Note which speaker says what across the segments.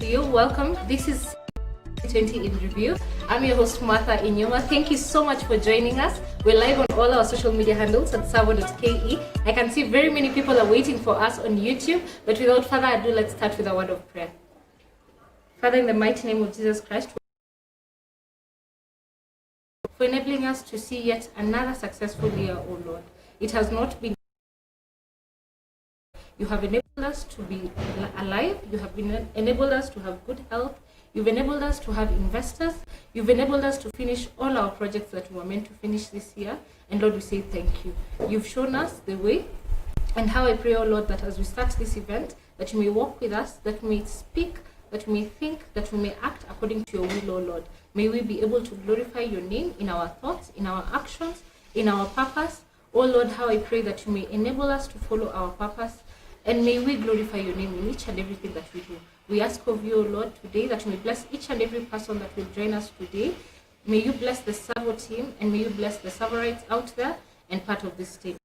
Speaker 1: to you. Welcome. This is 20 in review. I'm your host Martha Inyoma. Thank you so much for joining us. We're live on all our social media handles at TSAVO.ke. I can see very many people are waiting for us on YouTube, but without further ado, let's start with a word of prayer. Father, in the mighty name of Jesus Christ, for enabling us to see yet another successful year, O Lord. It has not been. You have enabled us to be alive. You have enabled us to have good health. You've enabled us to have investors. You've enabled us to finish all our projects that we were meant to finish this year. And Lord, we say thank you. You've shown us the way. And how I pray, oh Lord, that as we start this event, that you may walk with us, that you may speak, that we may think, that we may act according to your will, O Lord. May we be able to glorify your name in our thoughts, in our actions, in our purpose. O Lord, how I pray that you may enable us to follow our purpose, and may we glorify your name in each and everything that we do. We ask of you, O Lord, today that you may bless each and every person that will join us today. May you bless the TSAVO team, and may you bless the TSAVOrites out there and part of this team.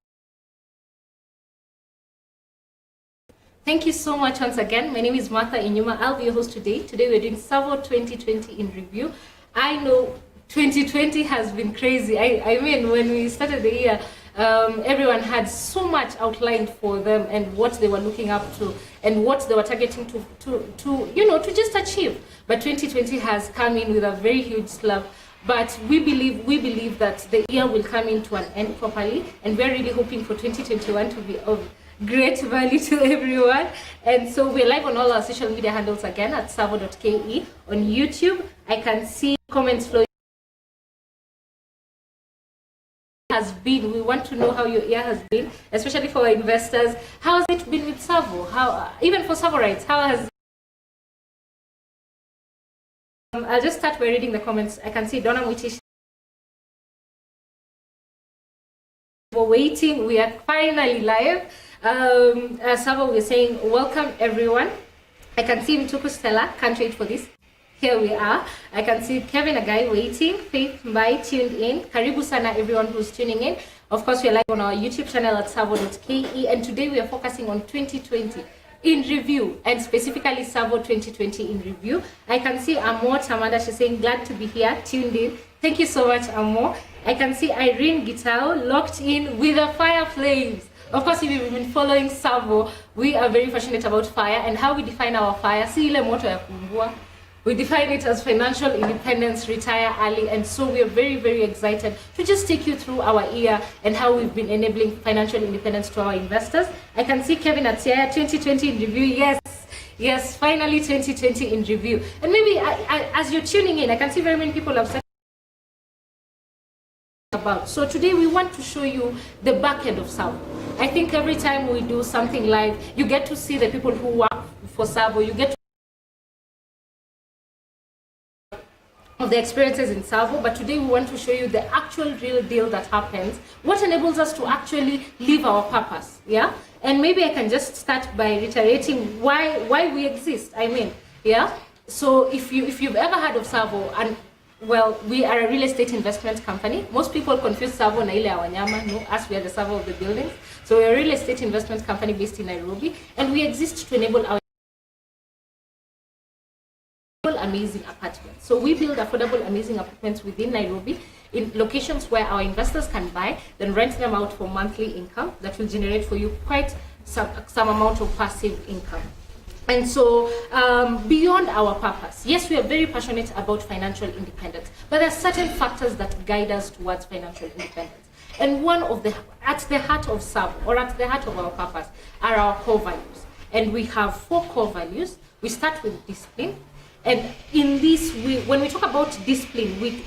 Speaker 1: Thank you so much once again. My name is Martha Inyuma. I'll be your host today. Today we're doing TSAVO 2020 in review. I know 2020 has been crazy. I mean, when we started the year, everyone had so much outlined for them and what they were looking up to and what they were targeting to just achieve. But 2020 has come in with a very huge slump. But we believe that the year will come into an end properly, and we're really hoping for 2021 to be of great value to everyone. And so we're live on all our social media handles again at TSAVO.ke on YouTube. I can see comments flowing. Has been. We want to know how your year has been, especially for our investors. How has it been with TSAVO? How, even for TSAVOrites, how has I'll just start by reading the comments. I can see Donna Mwitish. We're waiting. We are finally live. TSAVO, we're saying welcome everyone. I can see Mtuku Stella. Can't wait for this. Here we are. I can see Kevin Agai waiting. Faith Mbai tuned in. Karibu sana everyone who's tuning in. Of course, we're live on our YouTube channel at TSAVO.ke, and today we are focusing on 2020 in review, and specifically TSAVO 2020 in review. I can see Amor Tamanda. She's saying glad to be here, tuned in. Thank you so much, Amor. I can see Irene Gitao locked in with the fire flames. Of course, if you've been following TSAVO, we are very passionate about fire and how we define our fire. Si ile moto ya kuungua. We define it as financial independence, retire early, and so we are very, very excited to just take you through our year and how we've been enabling financial independence to our investors. I can see Kevin Atiaya, 2020 in review. Yes, finally 2020 in review. And maybe as you're tuning in, I can see very many people have said about. So today we want to show you the back end of TSAVO. I think every time we do something live, you get to see the people who work for TSAVO. You get to of the experiences in TSAVO, but today we want to show you the actual real deal that happens, what enables us to actually live our purpose. Yeah, and maybe I can just start by reiterating why we exist. I mean, yeah, so if you've ever heard of TSAVO, and well, we are a real estate investment company. Most people confuse TSAVO na ile ya wanyama. No, us, we are the TSAVO of the buildings. So we're a real estate investment company based in Nairobi, and we exist to enable our amazing apartments. So we build affordable, amazing apartments within Nairobi in locations where our investors can buy, then rent them out for monthly income that will generate for you quite some amount of passive income. And so beyond our purpose, yes, we are very passionate about financial independence, but there are certain factors that guide us towards financial independence. And one of at the heart of TSAVO, or at the heart of our purpose, are our core values. And we have 4 core values. We start with discipline. And in this, when we talk about discipline, we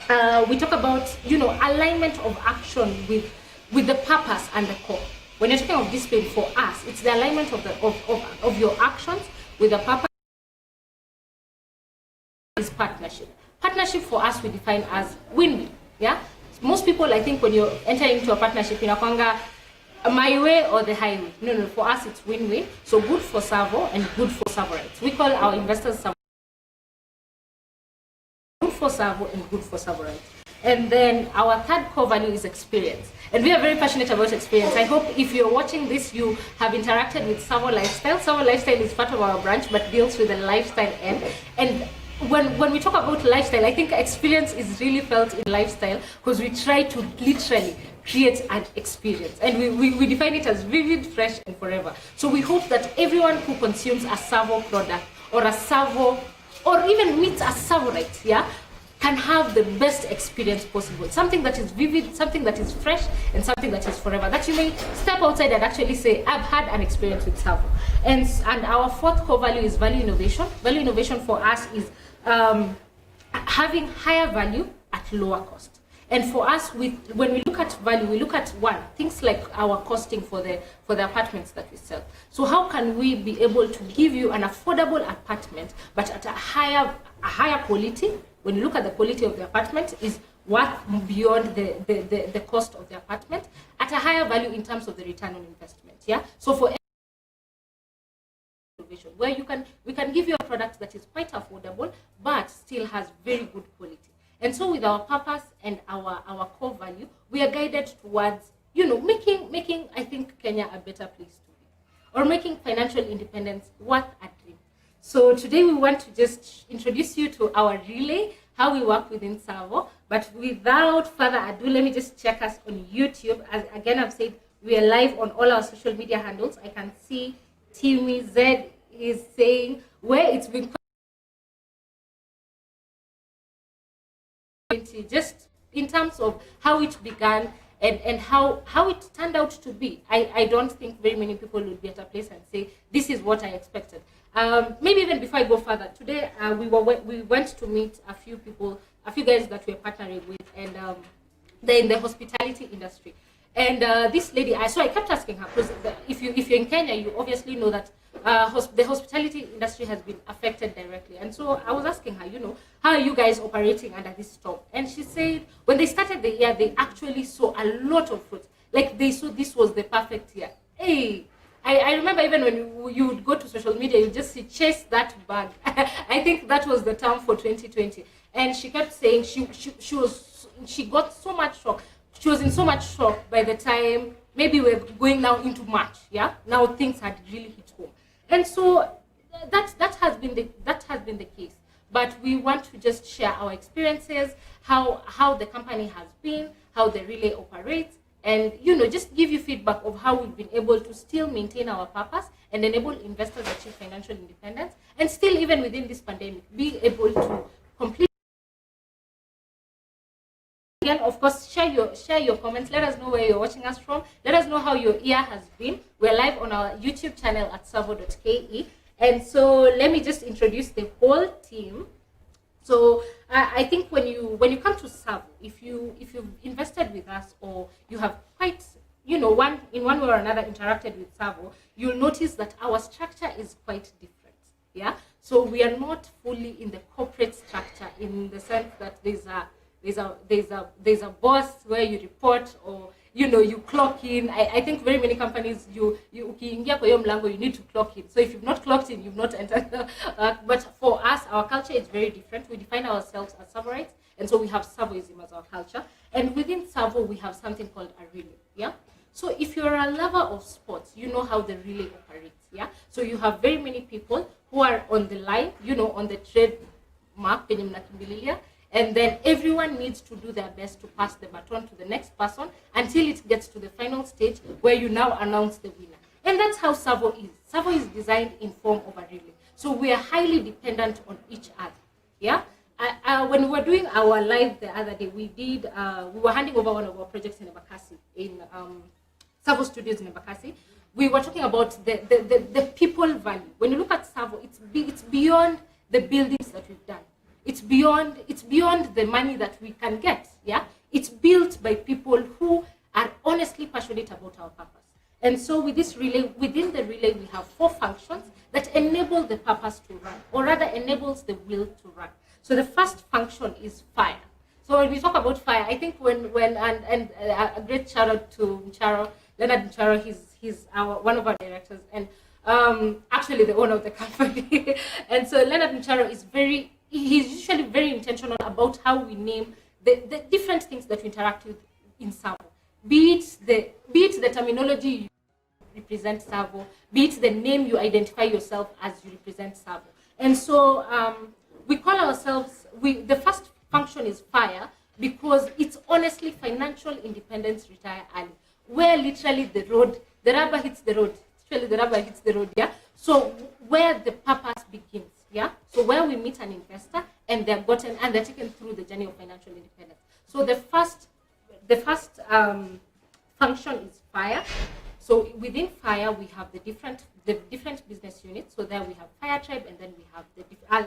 Speaker 1: talk about, alignment of action with the purpose and the core. When you're talking of discipline for us, it's the alignment of your actions with the purpose. Is partnership. Partnership for us we define as win-win. Yeah. Most people, I think, when you're entering into a partnership, inakwanga my way or the highway. No. For us, it's win-win. So good for TSAVO and good for TSAVOrites. We call our investors good for TSAVO and good for TSAVOrites. And then our third core value is experience. And we are very passionate about experience. I hope if you're watching this, you have interacted with TSAVO Lifestyle. TSAVO Lifestyle is part of our branch, but deals with the lifestyle end. And when we talk about lifestyle, I think experience is really felt in lifestyle because we try to literally create an experience. And we define it as vivid, fresh, and forever. So we hope that everyone who consumes a TSAVO product or a TSAVO, or even meets a TSAVOrite, yeah, can have the best experience possible. Something that is vivid, something that is fresh, and something that is forever. That you may step outside and actually say, I've had an experience with TSAVO. And our fourth core value is value innovation. Value innovation for us is having higher value at lower cost. And for us, when we look at value, we look at things like our costing for the apartments that we sell. So how can we be able to give you an affordable apartment, but at a higher quality? When you look at the quality of the apartment, is worth beyond the cost of the apartment, at a higher value in terms of the return on investment. Yeah. So for where we can give you a product that is quite affordable but still has very good quality. And so with our purpose and our core value, we are guided towards, making I think Kenya a better place to be, or making financial independence worth a dream. So today we want to just introduce you to our relay, how we work within TSAVO. But without further ado, let me just check us on YouTube. As again I've said, we are live on all our social media handles. I can see Timmy Z is saying where it's been just in terms of how it began and how it turned out to be. I don't think very many people would be at a place and say this is what I expected. Maybe even before I go further, today we went to meet a few guys that we're partnering with, and they're in the hospitality industry. And this lady, so I kept asking her, because if you're in Kenya, you obviously know that the hospitality industry has been affected directly. And so I was asking her, how are you guys operating under this storm? And she said when they started the year, they actually saw a lot of fruit. Like they saw this was the perfect year. Hey, I remember even when you would go to social media, you just see chase that bag. I think that was the term for 2020. And she kept saying she got so much shock. She was in so much shock by the time maybe we're going now into March. Yeah, now things had really hit home, and so that has been the case. But we want to just share our experiences, how the company has been, how the relay operates, and just give you feedback of how we've been able to still maintain our purpose and enable investors achieve financial independence, and still even within this pandemic be able to complete. Again, of course, share your comments. Let us know where you're watching us from. Let us know how your year has been. We're live on our YouTube channel at TSAVO.ke. And so let me just introduce the whole team. So I think when you come to TSAVO, if you've invested with us, or you have quite in one way or another interacted with TSAVO, you'll notice that our structure is quite different. Yeah. So we are not fully in the corporate structure, in the sense that there's a boss where you report, or you clock in. I think very many companies you ukiingia kwa hiyo mlango, you need to clock in. So if you've not clocked in, you've not entered. But for us, our culture is very different. We define ourselves as TSAVOrites, and so we have TSAVOism as our culture. And within TSAVO, we have something called a relay. Yeah. So if you're a lover of sports, you know how the relay operates. Yeah. So you have very many people who are on the line, on the trademark penye mnakimbililia. And then everyone needs to do their best to pass the baton to the next person until it gets to the final stage where you now announce the winner. And that's how TSAVO is. TSAVO is designed in form of a relay. So we are highly dependent on each other. Yeah. When we were doing our live the other day, we were handing over one of our projects in Embakasi, in TSAVO Studios in Embakasi. We were talking about the people value. When you look at TSAVO, it's beyond the buildings that we've done. It's beyond the money that we can get. Yeah, it's built by people who are honestly passionate about our purpose. And so with this relay, within the relay, we have 4 functions that enable the purpose to run, or rather enables the will to run. So the first function is fire. So when we talk about fire, I think when a great shout out to Leonard Mcharo, he's one of our directors, and actually the owner of the company. And so Leonard Mcharo he's usually very intentional about how we name the different things that we interact with in TSAVO. Be it the terminology you represent TSAVO, be it the name you identify yourself as you represent TSAVO. And so we call ourselves, the first function is FIRE, because it's honestly financial independence, retire early, where literally the rubber hits the road. Literally the rubber hits the road, yeah? So where the purpose begins. Yeah, so where we meet an investor and they're taken through the journey of financial independence. So the first function is FIRE. So within FIRE, we have the different business units. So there we have Fire Tribe, and then we have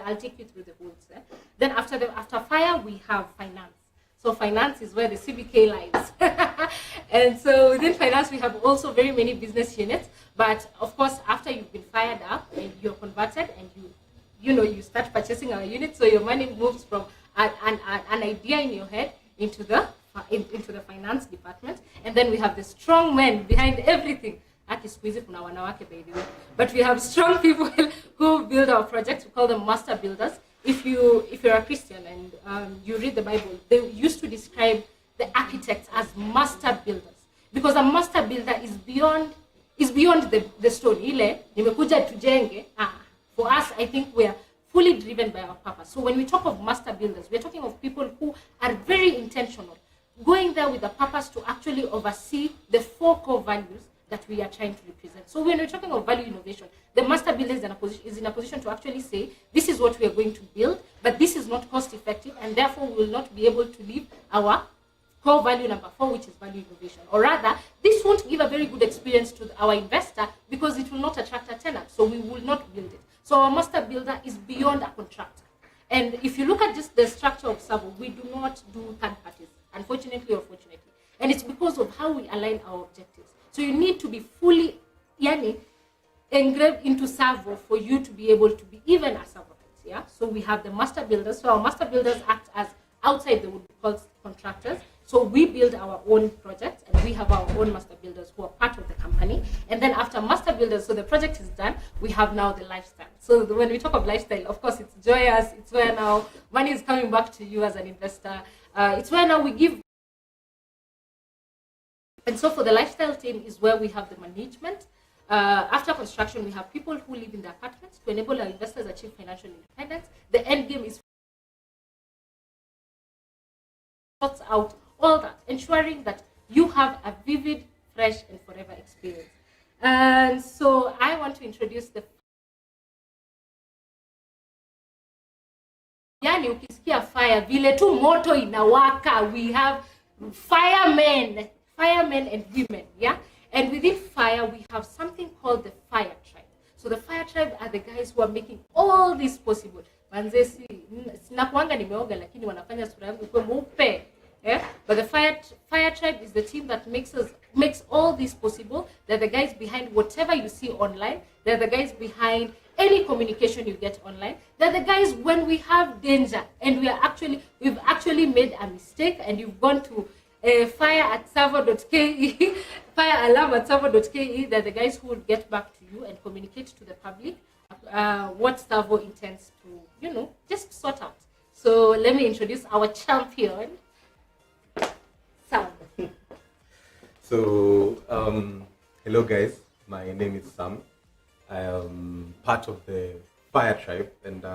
Speaker 1: I'll take you through the whole set. Then after FIRE, we have finance. So finance is where the CBK lies. And so within finance, we have also very many business units. But of course, after you've been fired up and you're converted and you start purchasing our units, so your money moves from an idea in your head into the finance department. And then we have the strong men behind everything. But we have strong people who build our projects. We call them master builders. If you're a Christian and you read the Bible, they used to describe the architects as master builders, because a master builder is beyond the story. For us, I think we are fully driven by our purpose. So when we talk of master builders, we're talking of people who are very intentional, going there with the purpose to actually oversee the 4 core values that we are trying to represent. So when we're talking of value innovation, the master builder is in a position to actually say, this is what we are going to build, but this is not cost effective, and therefore we will not be able to leave our core value number 4, which is value innovation. Or rather, this won't give a very good experience to our investor because it will not attract a tenant, so we will not build it. So our master builder is beyond a contractor. And if you look at just the structure of TSAVO, we do not do third parties, unfortunately or fortunately. And it's because of how we align our objectives. So you need to be fully engraved into TSAVO for you to be able to be even a TSAVORITE. Yeah. So we have the master builders. So our master builders act as outside they would be called contractors. So we build our own projects and we have our own master builders who are part of the company. And then after master builders, so the project is done, we have now the lifestyle. So when we talk of lifestyle, of course, it's joyous. It's where now money is coming back to you as an investor. It's where now we give. And so for the lifestyle team is where we have the management. After construction, we have people who live in the apartments to enable our investors achieve financial independence. The end game is sorts out all that, ensuring that you have a vivid, fresh, and forever experience. And so I want to introduce the ukisikia fire, vile tu moto inawaka, we have firemen and women, yeah? And within fire, we have something called the fire tribe. So the fire tribe are the guys who are making all this possible. Manzesi, sinakuanga nimeoga lakini wanafanya sura yangu ikuwe mweupe. Yeah? But the fire tribe is the team that makes all this possible. They're the guys behind whatever you see online. They're the guys behind any communication you get online. They're the guys when we have danger and we've actually made a mistake and you've gone to fire@tsavo.ke, firealarm@tsavo.ke. They're the guys who will get back to you and communicate to the public what TSAVO intends to, just sort out. So let me introduce our champion, Sam.
Speaker 2: So, hello guys, my name is Sam. I am part of the Fire Tribe, and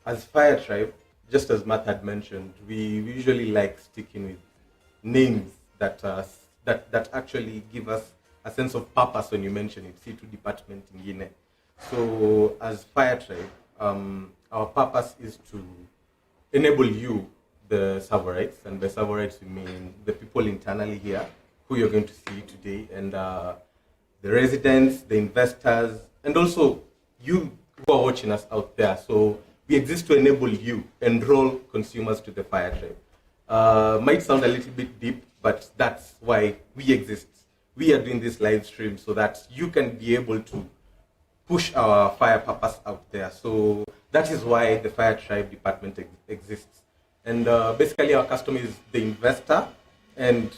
Speaker 2: as Fire Tribe, just as Matt had mentioned, we usually like sticking with names that actually give us a sense of purpose when you mention it. C2 department ingine. So as Fire Tribe, our purpose is to enable you, the TSAVORITES, and by TSAVORITES we mean the people internally here who you're going to see today, and the residents, the investors, and also you who are watching us out there. So we exist to enable you, enroll consumers to the Fire Tribe. Might sound a little bit deep, but that's why we exist. We are doing this live stream so that you can be able to push our fire purpose out there. So that is why the Fire Tribe department exists. And basically our customer is the investor and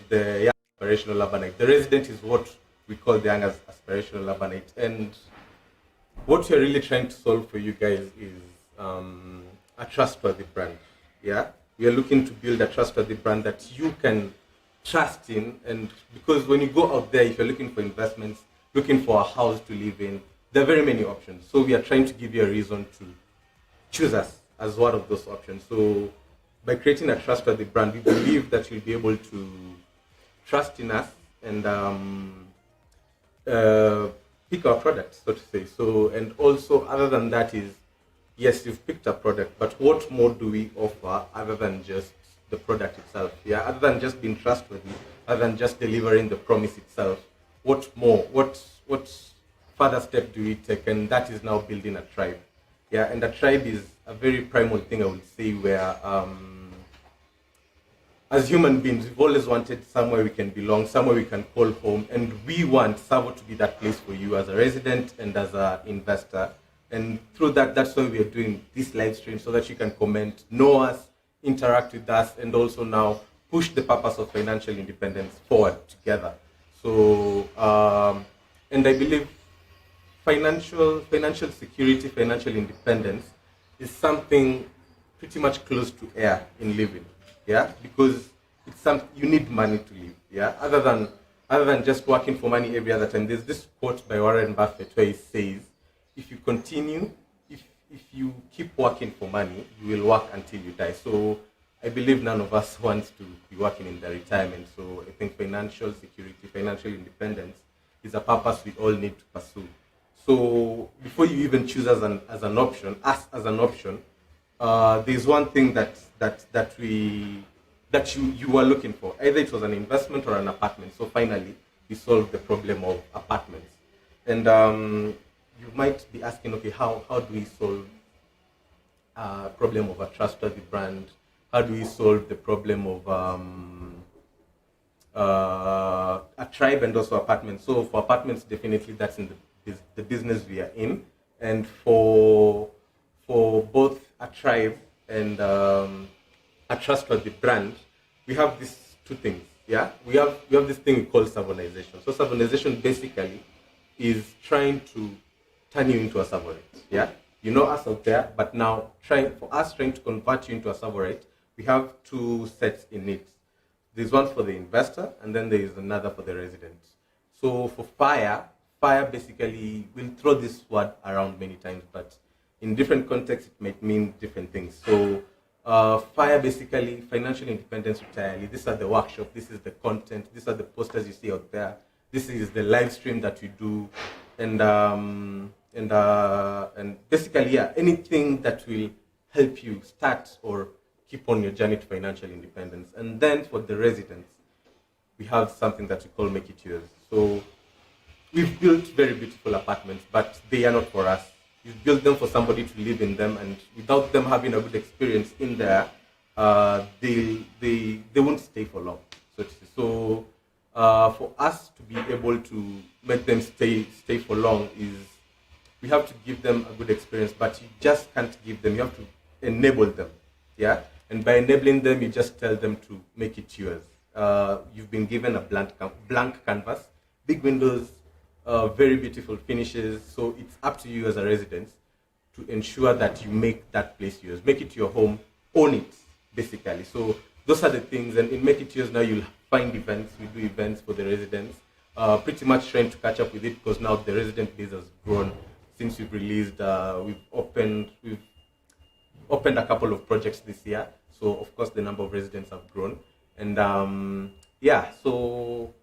Speaker 2: the young aspirational urbanite. The resident is what we call the young aspirational urbanite. And what we're really trying to solve for you guys is a trustworthy brand. Yeah, we are looking to build a trustworthy brand that you can trust in. And because when you go out there, if you're looking for investments, looking for a house to live in, there are very many options. So we are trying to give you a reason to choose us as one of those options. So by creating a trustworthy brand, we believe that you'll be able to trust in us and pick our product, so to say. So, and also other than that is, yes, you've picked a product, but what more do we offer other than just the product itself? Yeah, other than just being trustworthy, other than just delivering the promise itself, what more? What further step do we take? And that is now building a tribe. Yeah, and a tribe is a very primal thing, I would say, where as human beings, we've always wanted somewhere we can belong, somewhere we can call home, and we want TSAVO to be that place for you as a resident and as an investor. And through that, that's why we are doing this live stream, so that you can comment, know us, interact with us, and also now push the purpose of financial independence forward together. So, and I believe financial security, financial independence is something pretty much close to air in living. Yeah, because it's you need money to live. Yeah, other than just working for money every other time. There's this quote by Warren Buffett where he says, if you keep working for money, you will work until you die. So I believe none of us wants to be working in their retirement. So I think financial security, financial independence is a purpose we all need to pursue. So before you even choose us as an option, there's one thing that you were looking for. Either it was an investment or an apartment. So finally, we solved the problem of apartments. And you might be asking, okay, how do we solve a problem of a trustworthy brand? How do we solve the problem of a tribe and also apartments? So for apartments, definitely that's in the business we are in. And for both a tribe and a trustworthy brand, we have these two things. Yeah, we have this thing we call savonization. So savonization basically is trying to turn you into a savorite. Yeah, you know us out there, but now trying to convert you into a savorite, we have two sets in it. There's one for the investor, and then there is another for the resident. So for fire basically, we'll throw this word around many times, but in different contexts, it might mean different things. So fire basically, financial independence entirely. These are the workshop, this is the content, these are the posters you see out there. This is the live stream that we do. And basically, yeah, anything that will help you start or keep on your journey to financial independence. And then for the residents, we have something that we call Make It Yours. So we've built very beautiful apartments, but they are not for us. We've built them for somebody to live in them, and without them having a good experience in there, they won't stay for long. So for us to be able to make them stay for long is we have to give them a good experience, but you just can't give them. You have to enable them, yeah. And by enabling them, you just tell them to make it yours. You've been given a blank canvas, big windows, very beautiful finishes. So it's up to you as a resident to ensure that you make that place yours. Make it your home, own it, basically. So those are the things. And in Make It Yours now, you'll find events. We do events for the residents. Pretty much trying to catch up with it because now the resident base has grown since we've released. We've opened a couple of projects this year. So of course the number of residents have grown. And yeah, so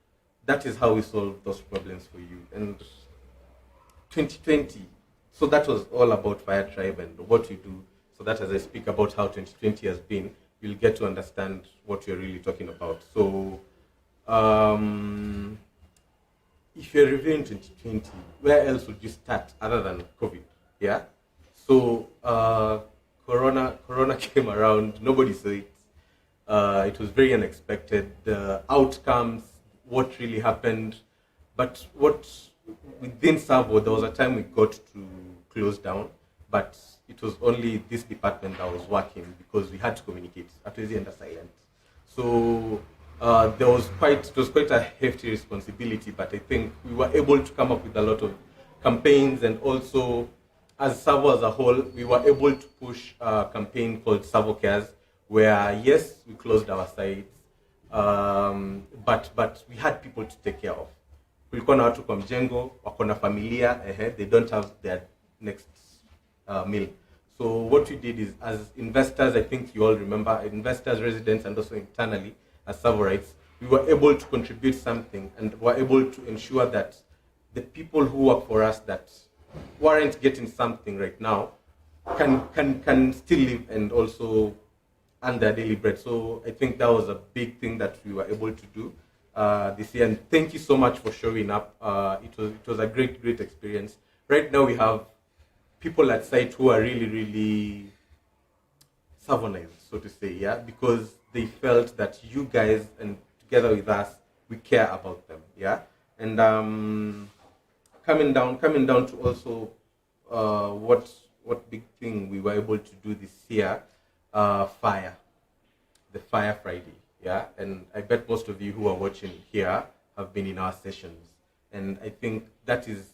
Speaker 2: that is how we solve those problems for you. And 2020, so that was all about Fire Tribe and what we do. So that as I speak about how 2020 has been, you'll get to understand what we're really talking about. So if you're reviewing 2020, where else would you start other than COVID? Yeah. So Corona came around. Nobody saw it. It was very unexpected. The outcomes, what really happened, but within TSAVO, there was a time we got to close down, but it was only this department that was working because we had to communicate, at least under silent. So it was quite a hefty responsibility, but I think we were able to come up with a lot of campaigns, and also as TSAVO as a whole, we were able to push a campaign called TSAVO Cares, where yes, we closed our sites, but we had people to take care of. Kulikuwa na watu kwa mjengo, wako na familia, they don't have their next meal. So what we did is, as investors, I think you all remember, investors, residents, and also internally as TSAVORITES, we were able to contribute something and were able to ensure that the people who work for us that weren't getting something right now can still live and also earn their daily bread. So I think that was a big thing that we were able to do this year. And thank you so much for showing up. It was a great experience. Right now we have people at site who are really savonized, so to say, yeah, because they felt that you guys and together with us, we care about them. Yeah, and coming down to also what big thing we were able to do this year, fire, the Fire Friday. Yeah, and I bet most of you who are watching here have been in our sessions, and I think that is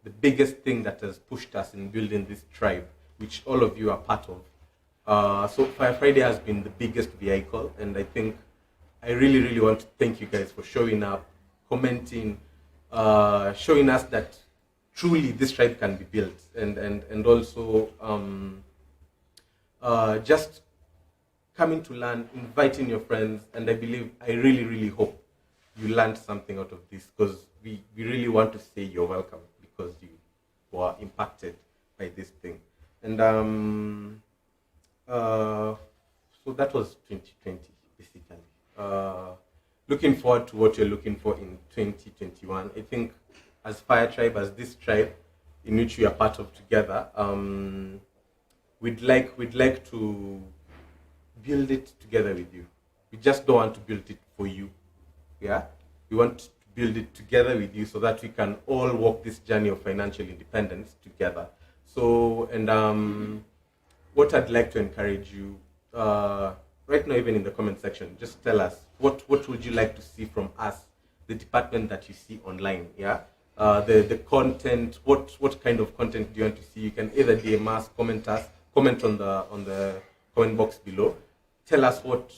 Speaker 2: the biggest thing that has pushed us in building this tribe, which all of you are part of. So Fire Friday has been the biggest vehicle, and I think I really, really want to thank you guys for showing up, commenting, showing us that truly this tribe can be built, and also just coming to learn, inviting your friends, and I really, really hope you learned something out of this, because we really want to say you're welcome because you were impacted by this thing. And so that was 2020, basically. Looking forward to what you're looking for in 2021. I think as Fire Tribe, as this tribe in which we are part of together, we'd like to build it together with you. We just don't want to build it for you. Yeah? We want to build it together with you so that we can all walk this journey of financial independence together. So, and what I'd like to encourage you, right now, even in the comment section, just tell us what would you like to see from us, the department that you see online. Yeah, the content. What kind of content do you want to see? You can either DM us, comment on the comment box below. Tell us what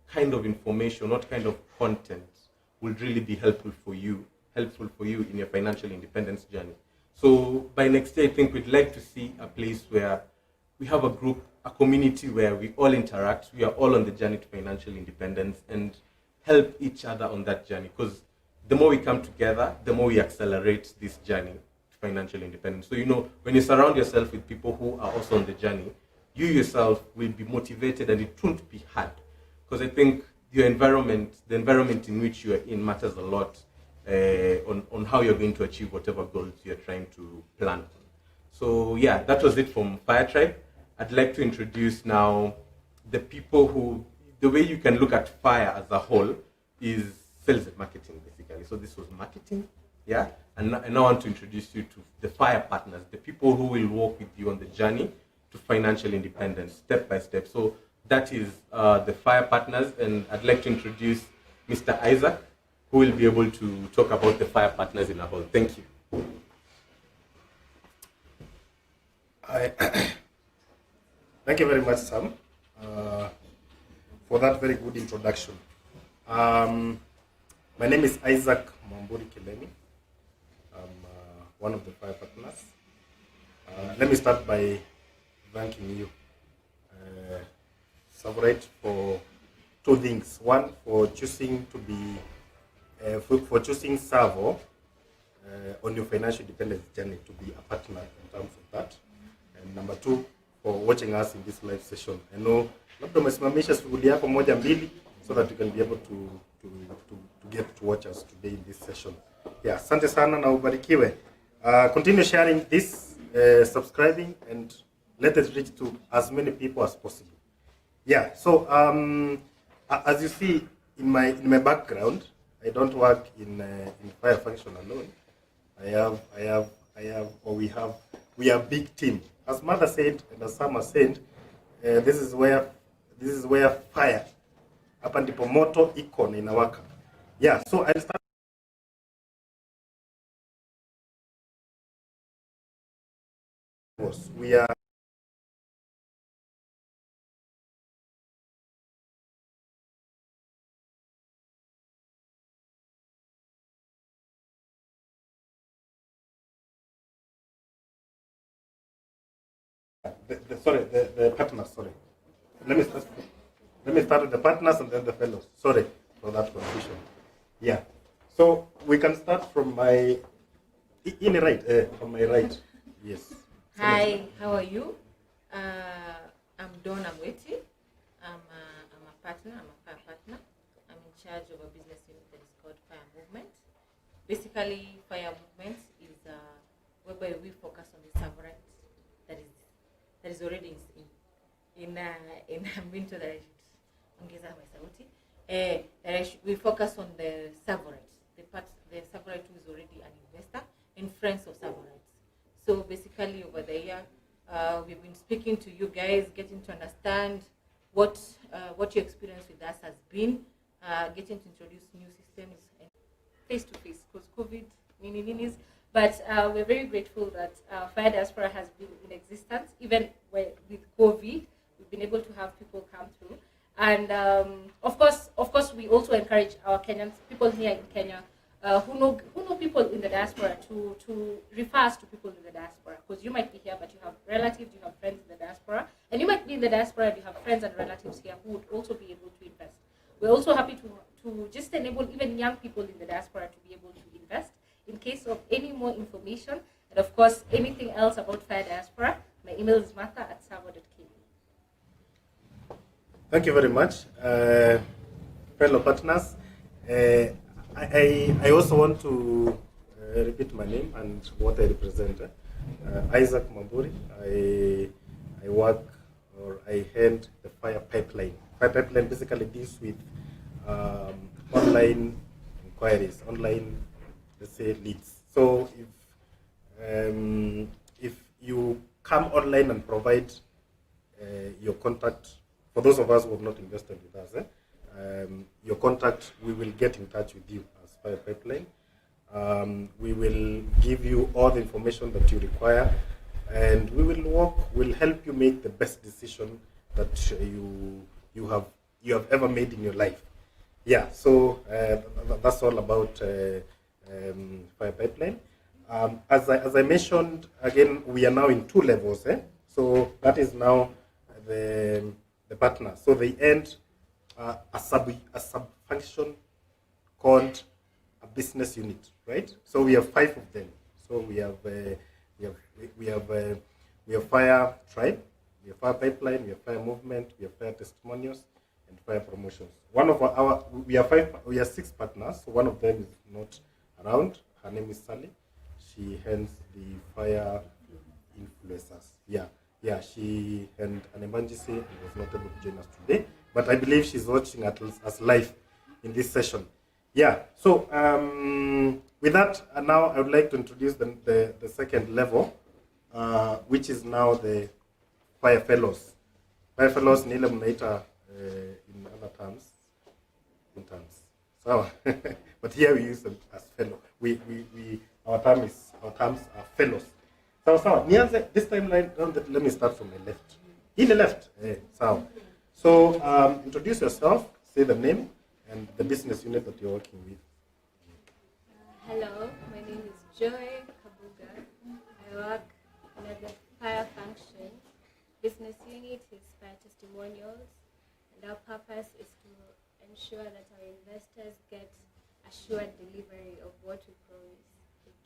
Speaker 2: kind of information, what kind of content will really be helpful for you in your financial independence journey. So by next year, I think we'd like to see a place where we have a group, a community where we all interact, we are all on the journey to financial independence and help each other on that journey. Because the more we come together, the more we accelerate this journey to financial independence. So, when you surround yourself with people who are also on the journey, you yourself will be motivated and it won't be hard. Because I think the environment in which you are in matters a lot on how you're going to achieve whatever goals you're trying to plan. So yeah, that was it from Fire Tribe. I'd like to introduce now the people who, the way you can look at Fire as a whole is sales and marketing, basically. So this was marketing, yeah? And now I want to introduce you to the Fire partners, the people who will walk with you on the journey to financial independence, step by step. So that is the Fire partners, and I'd like to introduce Mr. Isaac, who will be able to talk about the Fire partners in a whole. Thank you.
Speaker 3: Thank you very much, Sam, for that very good introduction. My name is Isaac Mamburi Kilemi. I'm one of the Fire partners. Let me start by thanking you, TSAVORITES, for two things. One, for choosing to be, for choosing TSAVO on your financial independence journey to be a partner in terms of that. And number two, for watching us in this live session. I know labda umesimamisha shughuli yako moja mbili so that you can be able to get to watch us today in this session. Yeah, asante sana na ubarikiwe. Continue sharing this, subscribing, and let it reach to as many people as possible. Yeah, so as you see in my background, I don't work in Fire function alone. We are a big team. As Mother said, and as Sam has said, this is where Fire, hapa ndipo moto iko na inawaka. Yeah, so I'll start. We are the partners, sorry. Let me start with the partners and then the fellows. Sorry for that confusion. Yeah. So we can start from my from my right. Yes.
Speaker 4: Hi, how are you? I'm Donna Mweti. I'm a partner. I'm a Fire partner. I'm in charge of a business unit that is called Fire Movement. Basically, Fire Movement is whereby we focus on the TSAVORITES that is already in I'm going to ongeza my sauti. We focus on the SAVORITES, the SAVORITE who is already an investor and friends of SAVORITES. So basically over the year, we've been speaking to you guys, getting to understand what your experience with us has been, getting to introduce new systems and face to face because COVID, ninis. But we're very grateful that Fire Diaspora has been in existence, even with COVID. We've been able to have people come through, and of course, we also encourage our Kenyans, people here in Kenya, who know people in the diaspora, to refer us to people in the diaspora, because you might be here, but you have relatives, you have friends in the diaspora, and you might be in the diaspora and you have friends and relatives here who would also be able to invest. We're also happy to just enable even young people in the diaspora to be able to invest. In case of any more information, and of course anything else about Fire Diaspora, my email is martha@savo.ke.
Speaker 3: Thank you very much, fellow partners. I also want to repeat my name and what I represent. Isaac Maburi. I work, or I head the Fire Pipeline. Fire Pipeline basically deals with online inquiries, online, let's say, leads. So if you come online and provide your contact, for those of us who have not invested with us, your contact, we will get in touch with you as Fire Pipeline. We will give you all the information that you require, and we'll help you make the best decision that you have ever made in your life. Yeah, so that's all about Fire Pipeline. As I mentioned, again, we are now in 2 levels. So that is now the partner. So they end a sub-function called a business unit, right? So we have 5 of them. So we have Fire Tribe, we have Fire Pipeline, we have Fire Movement, we have Fire Testimonials, and Fire Promotions. One of we are 6 partners. So one of them is not around. Her name is Sally. She hands the Fire Influencers. Yeah, she had an emergency and was not able to join us today. But I believe she's watching us live in this session. Yeah, so with that, now I would like to introduce the second level, which is now the Fire Fellows. Fire Fellows, Nila Munaita in other terms, interns. So, but here we use them as fellow. Our terms are fellows. So, nianze this timeline. Let me start from the left. In the left, so introduce yourself, say the name and the business unit that you're working with.
Speaker 5: Hello, my name is Joy Kabuga. I work in the Fire Function. Business unit is Fire Testimonials, and our purpose is to ensure that our investors get assured delivery of what we promise. Thank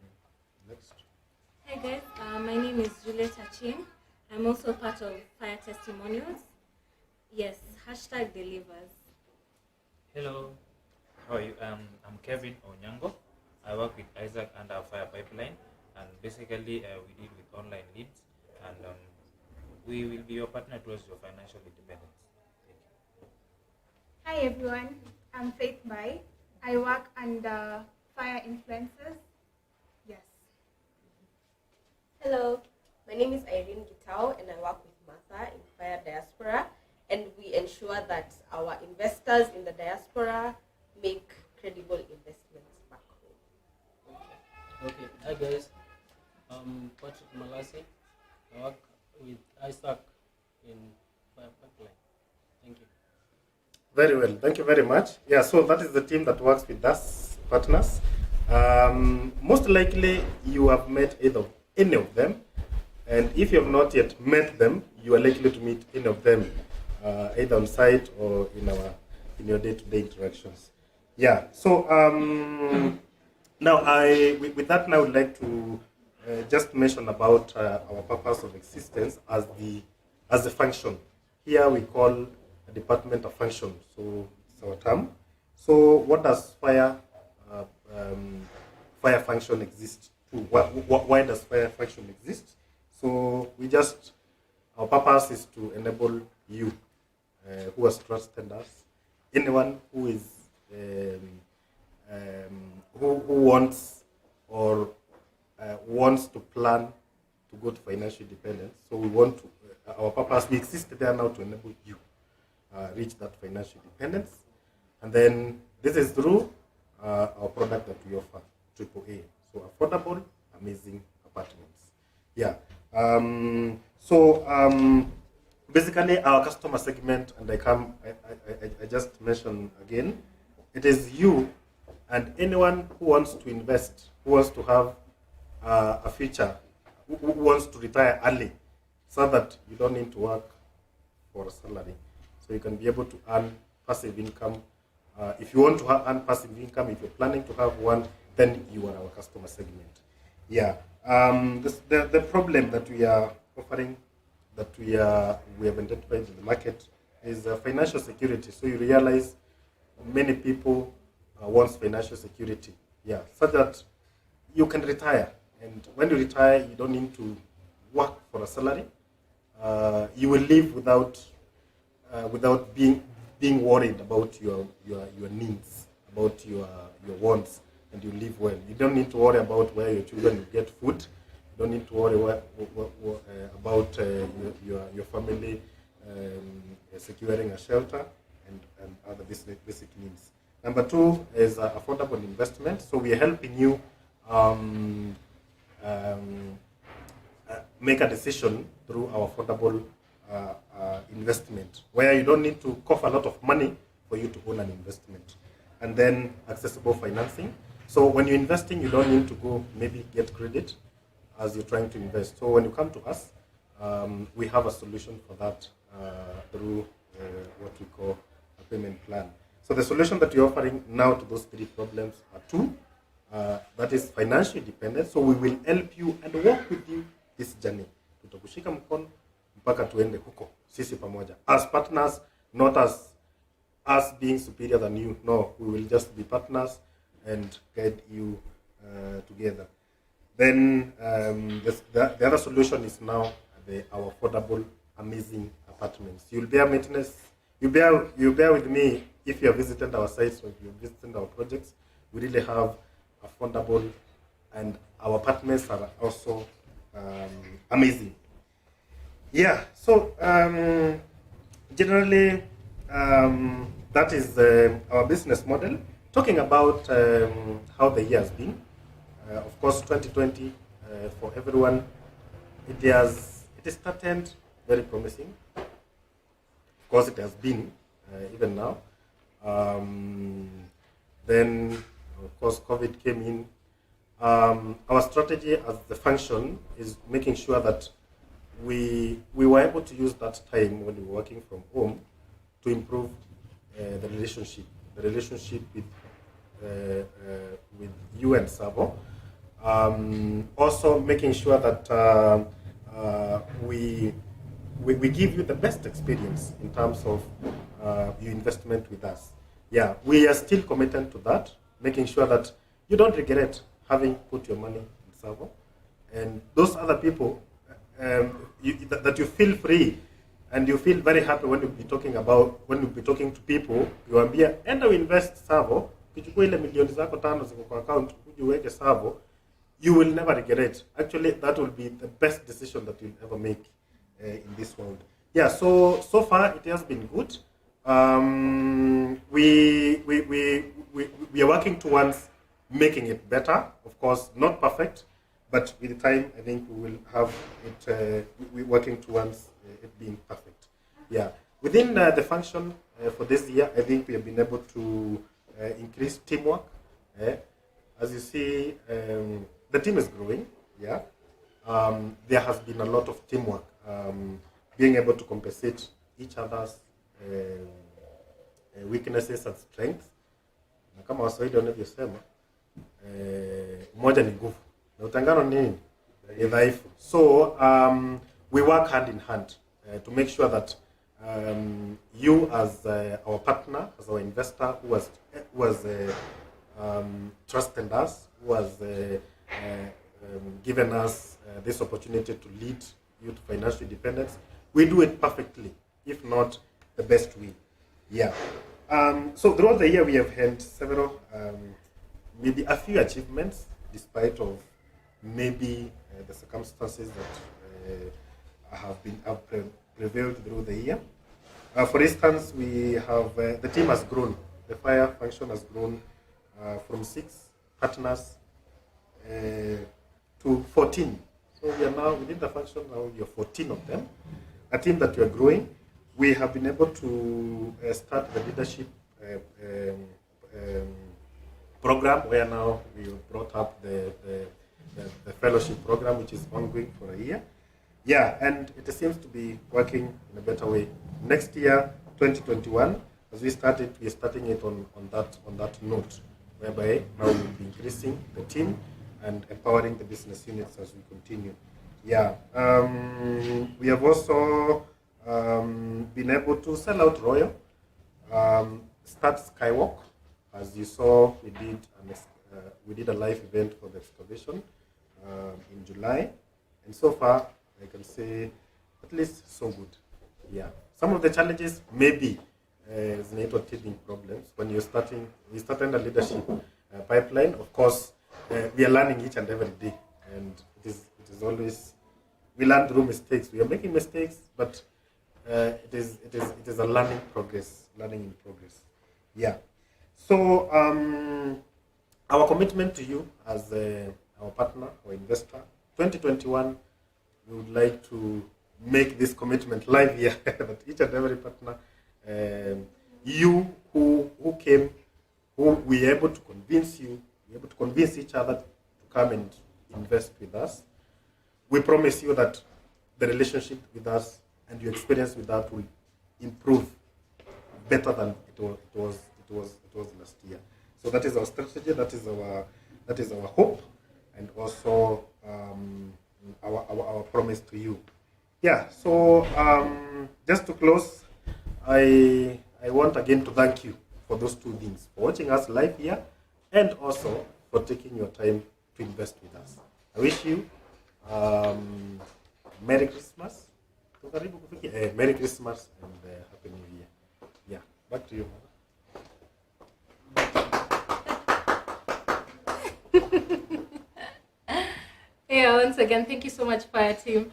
Speaker 5: you.
Speaker 3: Next.
Speaker 5: Hi guys, my name is Juliet Achin. I'm also part of Fire Testimonials. Yes, #delivers.
Speaker 6: Hello, how are you? I'm Kevin Onyango. I work with Isaac and our Fire Pipeline, and basically we deal with online leads, and we will be your partner towards your financial independence. Thank you.
Speaker 7: Hi everyone, I'm Faith Bai. I work under Fire Influencers. Yes.
Speaker 8: Hello, my name is Irene Gitao and I work with Martha in Fire Diaspora, and we ensure that our investors in the diaspora make credible investments back home.
Speaker 9: Okay, hi guys, I'm Patrick Malasi. I work with Isaac in Fire Pipeline. Thank you.
Speaker 3: Very well, thank you very much. Yeah, so that is the team that works with us, partners. Most likely you have met any of them, and if you have not yet met them, you are likely to meet any of them, either on site or in your day-to-day interactions. Yeah, so now with that, now I would like to just mention about our purpose of existence as the function. Here we call a department of function, so it's our term. So what does fire function exist to? Why does fire function exist? So our purpose is to enable you who has trusted us, anyone who is who wants or wants to plan to go to financial independence. So we want to, our purpose, we exist there now to enable you reach that financial independence. And then this is through our product that we offer, AAA. So affordable, amazing apartments. Yeah. Basically our customer segment, and I just mentioned again, it is you and anyone who wants to invest, who wants to have a future, who wants to retire early, so that you don't need to work for a salary. So you can be able to earn passive income. If you want to earn passive income, if you're planning to have one, then you are our customer segment. Yeah. The problem that we are offering, that we have identified in the market, is financial security. So you realize many people want financial security. Yeah, so that you can retire. And when you retire, you don't need to work for a salary. You will live without being worried about your needs, about your wants, and you live well. You don't need to worry about where your children will get food. You don't need to worry about your family securing a shelter and other basic needs. Number two is affordable investment. So we are helping you make a decision through our affordable investment, where you don't need to cough a lot of money for you to own an investment. And then accessible financing. So when you're investing, you don't need to go maybe get credit as you're trying to invest. So when you come to us, we have a solution for that through what we call a payment plan. So the solution that we're offering now to those three problems are two. That is financial independence. So we will help you and work with you this journey. Tutakushika mkono mpaka tuende huko sisi pamoja. As partners, not as us being superior than you. No, we will just be partners and guide you together. Then the other solution is now our affordable, amazing apartments. You'll bear witness. You bear with me if you have visited our sites or if you have visited our projects. We really have affordable, and our apartments are also amazing. Yeah. So generally, that is our business model. Talking about how the year has been. Of course, 2020 for everyone, it started very promising. Of course, it has been even now. Then, of course, COVID came in. Our strategy as the function is making sure that we were able to use that time when we were working from home to improve the relationship with you and TSAVO. Also making sure that we give you the best experience in terms of your investment with us. Yeah, we are still committed to that, making sure that you don't regret having put your money in TSAVO. And those other people, that you feel free and you feel very happy when you'll be talking to people, you ambia, enda invest TSAVO, kichukua ile milioni zako 5 ziko kwa account, ujiweke TSAVO, you will never regret. Actually, that will be the best decision that you'll ever make in this world. Yeah, so far it has been good. We are working towards making it better. Of course, not perfect, but with time, I think we will have it. We're working towards it being perfect. Yeah, within the function for this year, I think we have been able to increase teamwork. As you see, the team is growing. Yeah, there has been a lot of teamwork, being able to compensate each other's weaknesses and strengths. Na kama Waswahili wanavyosema, moja ni nguvu na utengano ni dhaifu. So we work hand in hand to make sure that you as our partner, as our investor, who was trusted us, who has given us this opportunity to lead you to financial independence, we do it perfectly. if not the best way. Yeah. So throughout the year, we have had several, maybe a few achievements, despite of maybe the circumstances that have prevailed through the year. For instance, we have the team has grown. The fire function has grown from 6 partners to 14. So we are now within the function. Now we are 14 of them. A team that we are growing. We have been able to start the leadership program, where now we brought up the fellowship program, which is ongoing for a year. Yeah, and it seems to be working in a better way. Next year, 2021, as we started, we are starting it on that note, whereby now we'll be increasing the team and empowering the business units as we continue. Yeah, we have also been able to sell out Royal, start Skywalk. As you saw, we did a live event for the excavation in July, and so far I can say at least so good. Yeah, some of the challenges maybe is network teething problems when we starting a leadership pipeline. Of course, we are learning each and every day, and it is always, we learn through mistakes. We are making mistakes, but it is a learning in progress. Yeah. So our commitment to you as our partner or investor, 2021, we would like to make this commitment live here that each and every partner, you who came, who we were able to convince you, we were able to convince each other to come and invest with us. We promise you that the relationship with us and your experience with that will improve better than it was last year. So that is our strategy. That is our hope, and also our promise to you. Yeah. So just to close, I want again to thank you for those two things: for watching us live here, and also for taking your time to invest with us. I wish you Merry Christmas. Merry Christmas and Happy New Year. Yeah, back to you.
Speaker 1: Yeah, once again, thank you so much, Fire Team.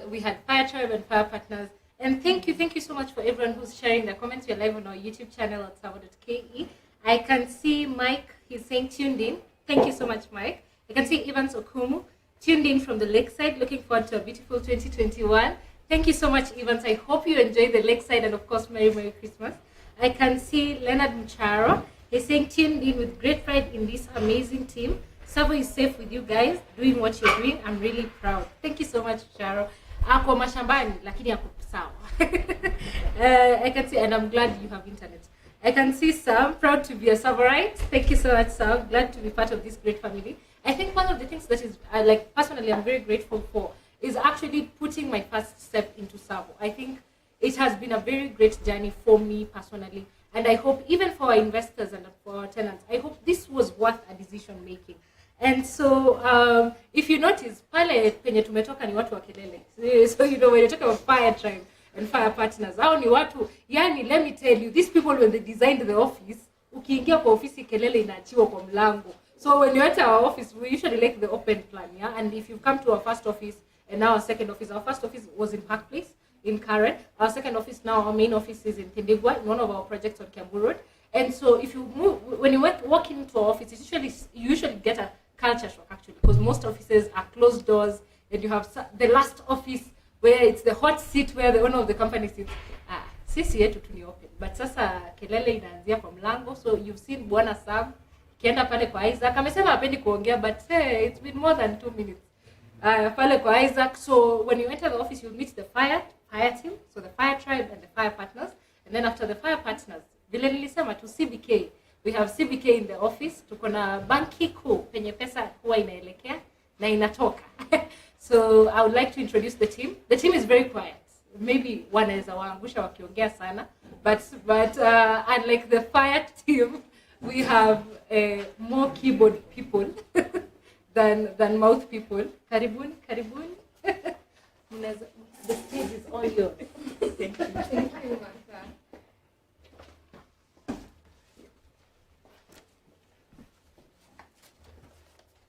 Speaker 1: We had Fire Tribe and Fire Partners. And thank you so much for everyone who's sharing their comments. We're live on our YouTube channel at TSAVO.ke. I can see Mike, he's saying tuned in. Thank you so much, Mike. I can see Evans Okumu, tuned in from the lakeside. Looking forward to a beautiful 2021. Thank you so much, Evans. I hope you enjoy the lakeside, and of course, Merry Christmas. I can see Leonard Mcharo. He's saying tuned in with great pride in this amazing team. TSAVO is safe with you guys, doing what you're doing. I'm really proud. Thank you so much, Charo. Ako mashambani, lakini ako sawa. I can see, and I'm glad you have internet. I can see Sam, proud to be a TSAVORITE. Thank you so much, Sam. Glad to be part of this great family. I think one of the things that is, personally, I'm very grateful for is actually putting my first step into TSAVO. I think it has been a very great journey for me personally. And I hope even for our investors and for our tenants, I hope this was worth a decision making. And so, if you notice, pale penye tumetoka ni watu wa kelele. So, you know, when you talk about Fire Tribe and Fire Partners, hao ni watu, yani, let me tell you, these people, when they designed the office, ukiingia kwa ofisi kelele inaachiwa kwa mlango. So, when you enter our office, we usually like the open plan, yeah? And if you come to our first office and now our second office, our first office was in Park Place, in Karen. Our second office now, our main office is in Tindigwa, in one of our projects on Kiambu Road. And so if you move, when you walk into our office, you usually get a culture shock actually, because most offices are closed doors, and you have the last office where it's the hot seat where the owner of the company sits. Sisi yetu tu ni open, but sasa kelele inaanzia kwa mlango. So you've seen Bwana Sam kienda pale kwa Isaac, amesema hapendi kuongea, but it's been more than 2 minutes. Pale kwa Isaac. So when you enter the office, you'll meet the fire team, so the Fire Tribe and the Fire Partners. And then after the Fire Partners, vile nilisema to CBK, we have CBK in the office. Tuko na banki kuu penye pesa huwa inaelekea na inatoka. So I would like to introduce the team. The team is very quiet. Maybe wanaweza waangusha wakiongea sana, but unlike the Fire team, we have more keyboard people than mouth people. Karibuni. The stage is all yours.
Speaker 4: Thank you.
Speaker 7: Thank you, Martha.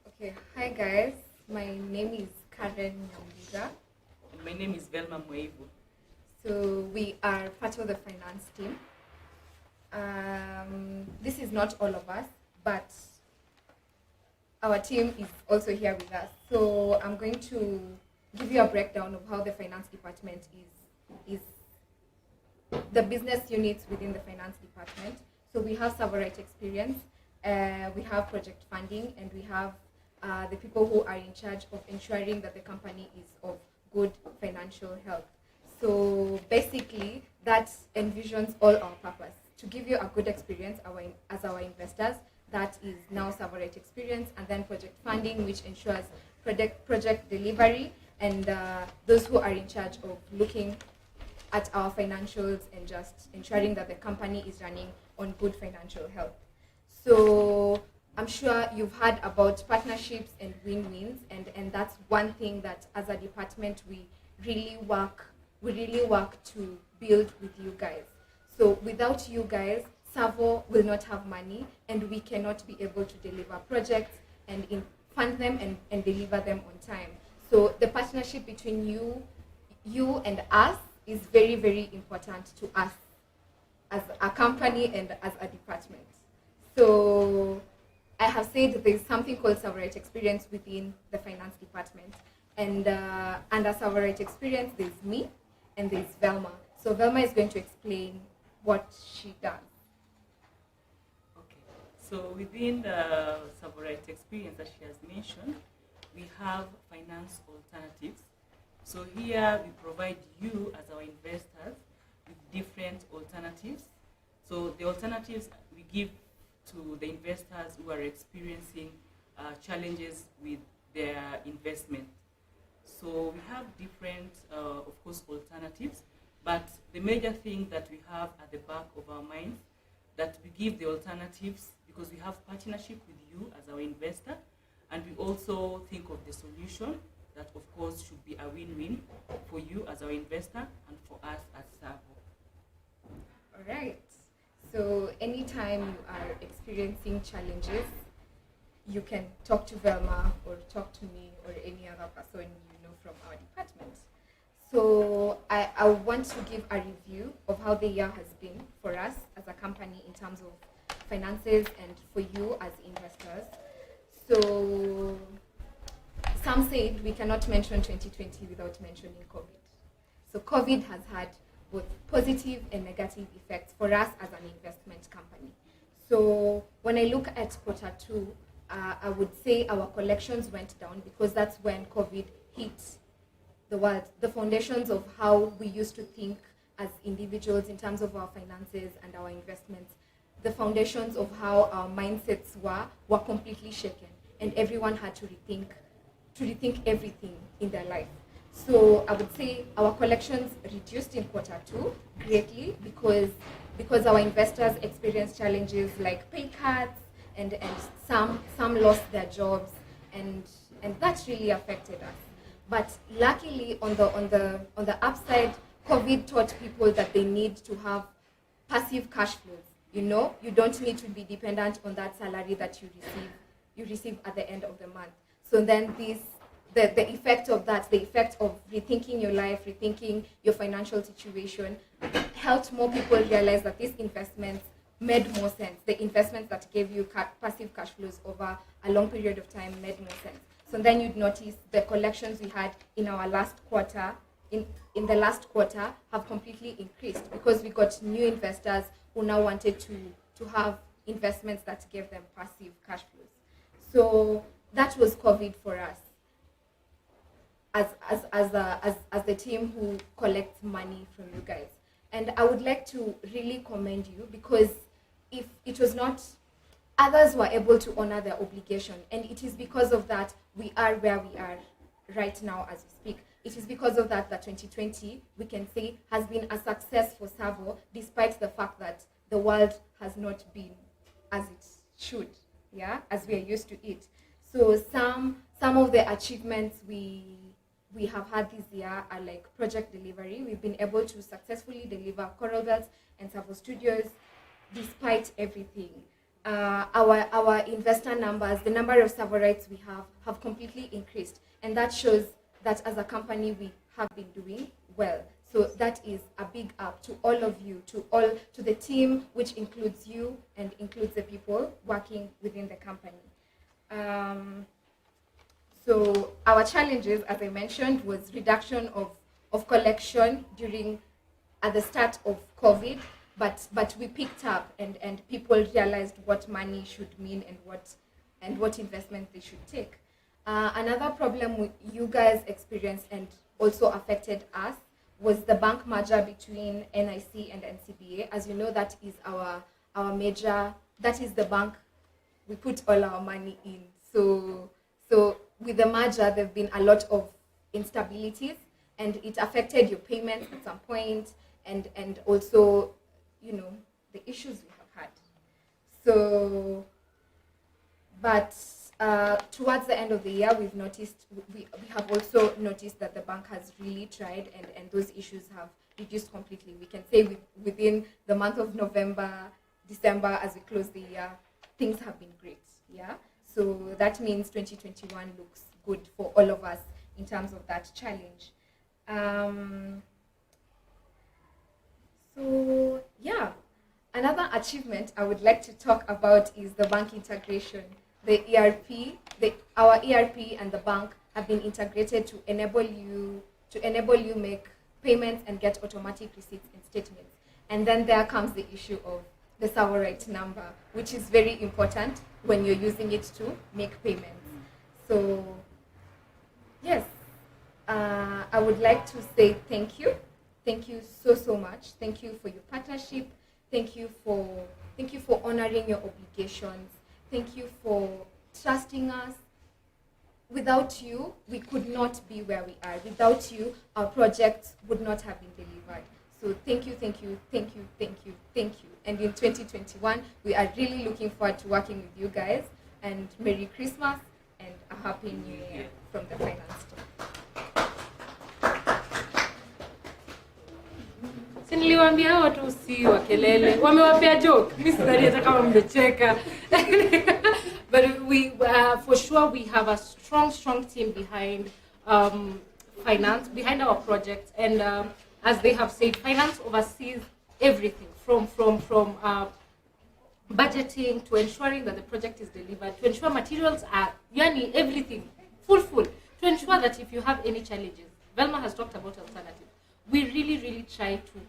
Speaker 10: Okay, hi guys. My name is Karen Nyambiga.
Speaker 11: And my name is Velma Moivu.
Speaker 10: So we are part of the finance team. This is not all of us, but our team is also here with us. So I'm going to give you a breakdown of how the finance department is the business units within the finance department. So we have Savorite experience, we have project funding, and we have the people who are in charge of ensuring that the company is of good financial health. So basically, that envisions all our purpose. To give you a good experience as our investors, that is now Savorite experience, and then project funding, which ensures project delivery, and those who are in charge of looking at our financials and just ensuring that the company is running on good financial health. So I'm sure you've heard about partnerships and win-wins, and that's one thing that as a department we really work to build with you guys. So without you guys, TSAVO will not have money, and we cannot be able to deliver projects and fund them and deliver them on time. So the partnership between you and us is very, very important to us as a company and as a department. So I have said there's something called Savorite experience within the finance department, and under Savorite experience there's me and there's Velma. So Velma is going to explain what she does.
Speaker 11: Okay. So within the Savorite experience that she has mentioned, we have finance alternatives. So here we provide you as our investors with different alternatives. So the alternatives we give to the investors who are experiencing challenges with their investment. So we have different, of course, alternatives, but the major thing that we have at the back of our minds that we give the alternatives because we have partnership with you as our investor, and we also think of the solution that, of course, should be a win-win for you as our investor and for us as TSAVO.
Speaker 10: All right. So anytime you are experiencing challenges, you can talk to Velma or talk to me or any other person you know from our department. So I want to give a review of how the year has been for us as a company in terms of finances and for you as investors. So some said we cannot mention 2020 without mentioning COVID. So COVID has had both positive and negative effects for us as an investment company. So when I look at Q2, I would say our collections went down because that's when COVID hit the world. The foundations of how we used to think as individuals in terms of our finances and our investments, the foundations of how our mindsets were completely shaken, and everyone had to rethink everything in their life. So I would say our collections reduced in Q2 greatly because our investors experienced challenges like pay cuts and some lost their jobs, and that really affected us. But luckily on the upside, COVID taught people that they need to have passive cash flows. You know, you don't need to be dependent on that salary that you receive at the end of the month. So then the effect of that, the effect of rethinking your life, rethinking your financial situation, helped more people realize that these investments made more sense. The investments that gave you passive cash flows over a long period of time made more sense. So then you'd notice the collections we had in our last quarter, in the last quarter, have completely increased because we got new investors who now wanted to have investments that gave them passive cash flows. So that was COVID for us as the team who collects money from you guys. And I would like to really commend you because if it was not, others were able to honor their obligation, and it is because of that we are where we are right now as we speak. It is because of that 2020, we can say, has been a success for TSAVO, despite the fact that the world has not been as it should, as we are used to it. So some of the achievements we we have had this year are like project delivery. We've been able to successfully deliver Coral Girls and TSAVO Studios despite everything. Our investor numbers, the number of TSAVORITES we have completely increased, and that shows that as a company we have been doing well. So that is a big up to all of you, to the team, which includes you and includes the people working within the company. So our challenges, as I mentioned, was reduction of collection at the start of COVID, but we picked up and people realized what money should mean and what investment they should take. Another problem you guys experienced and also affected us was the bank merger between NIC and NCBA. As you know, that is our major, that is the bank we put all our money in. So with the merger, there have been a lot of instabilities, and it affected your payments at some point, and also, the issues we have had. So, but towards the end of the year, we have also noticed that the bank has really tried, and those issues have reduced completely. We can say within the month of November, December, as we close the year, things have been great. Yeah. So that means 2021 looks good for all of us in terms of that challenge. So yeah, another achievement I would like to talk about is the bank integration. The ERP, our ERP and the bank have been integrated to enable you make payments and get automatic receipts and statements. And then there comes the issue of the TSAVORITE number, which is very important when you're using it to make payments. So yes, I would like to say thank you. Thank you so much. Thank you for your partnership. Thank you for honoring your obligations. Thank you for trusting us. Without you, we could not be where we are. Without you, our project would not have been delivered. So thank you. And in 2021, we are really looking forward to working with you guys. And Merry Christmas and a Happy New Year from the finance team.
Speaker 1: Niliwaambia watu si wa kelele. Wamewapea joke. Mimi sidhani hata kama mmecheka. But we for sure we have a strong team behind finance, behind our project, and as they have said, finance oversees everything from budgeting to ensuring that the project is delivered, to ensure materials are everything full, to ensure that if you have any challenges. Velma has talked about alternatives. We really try to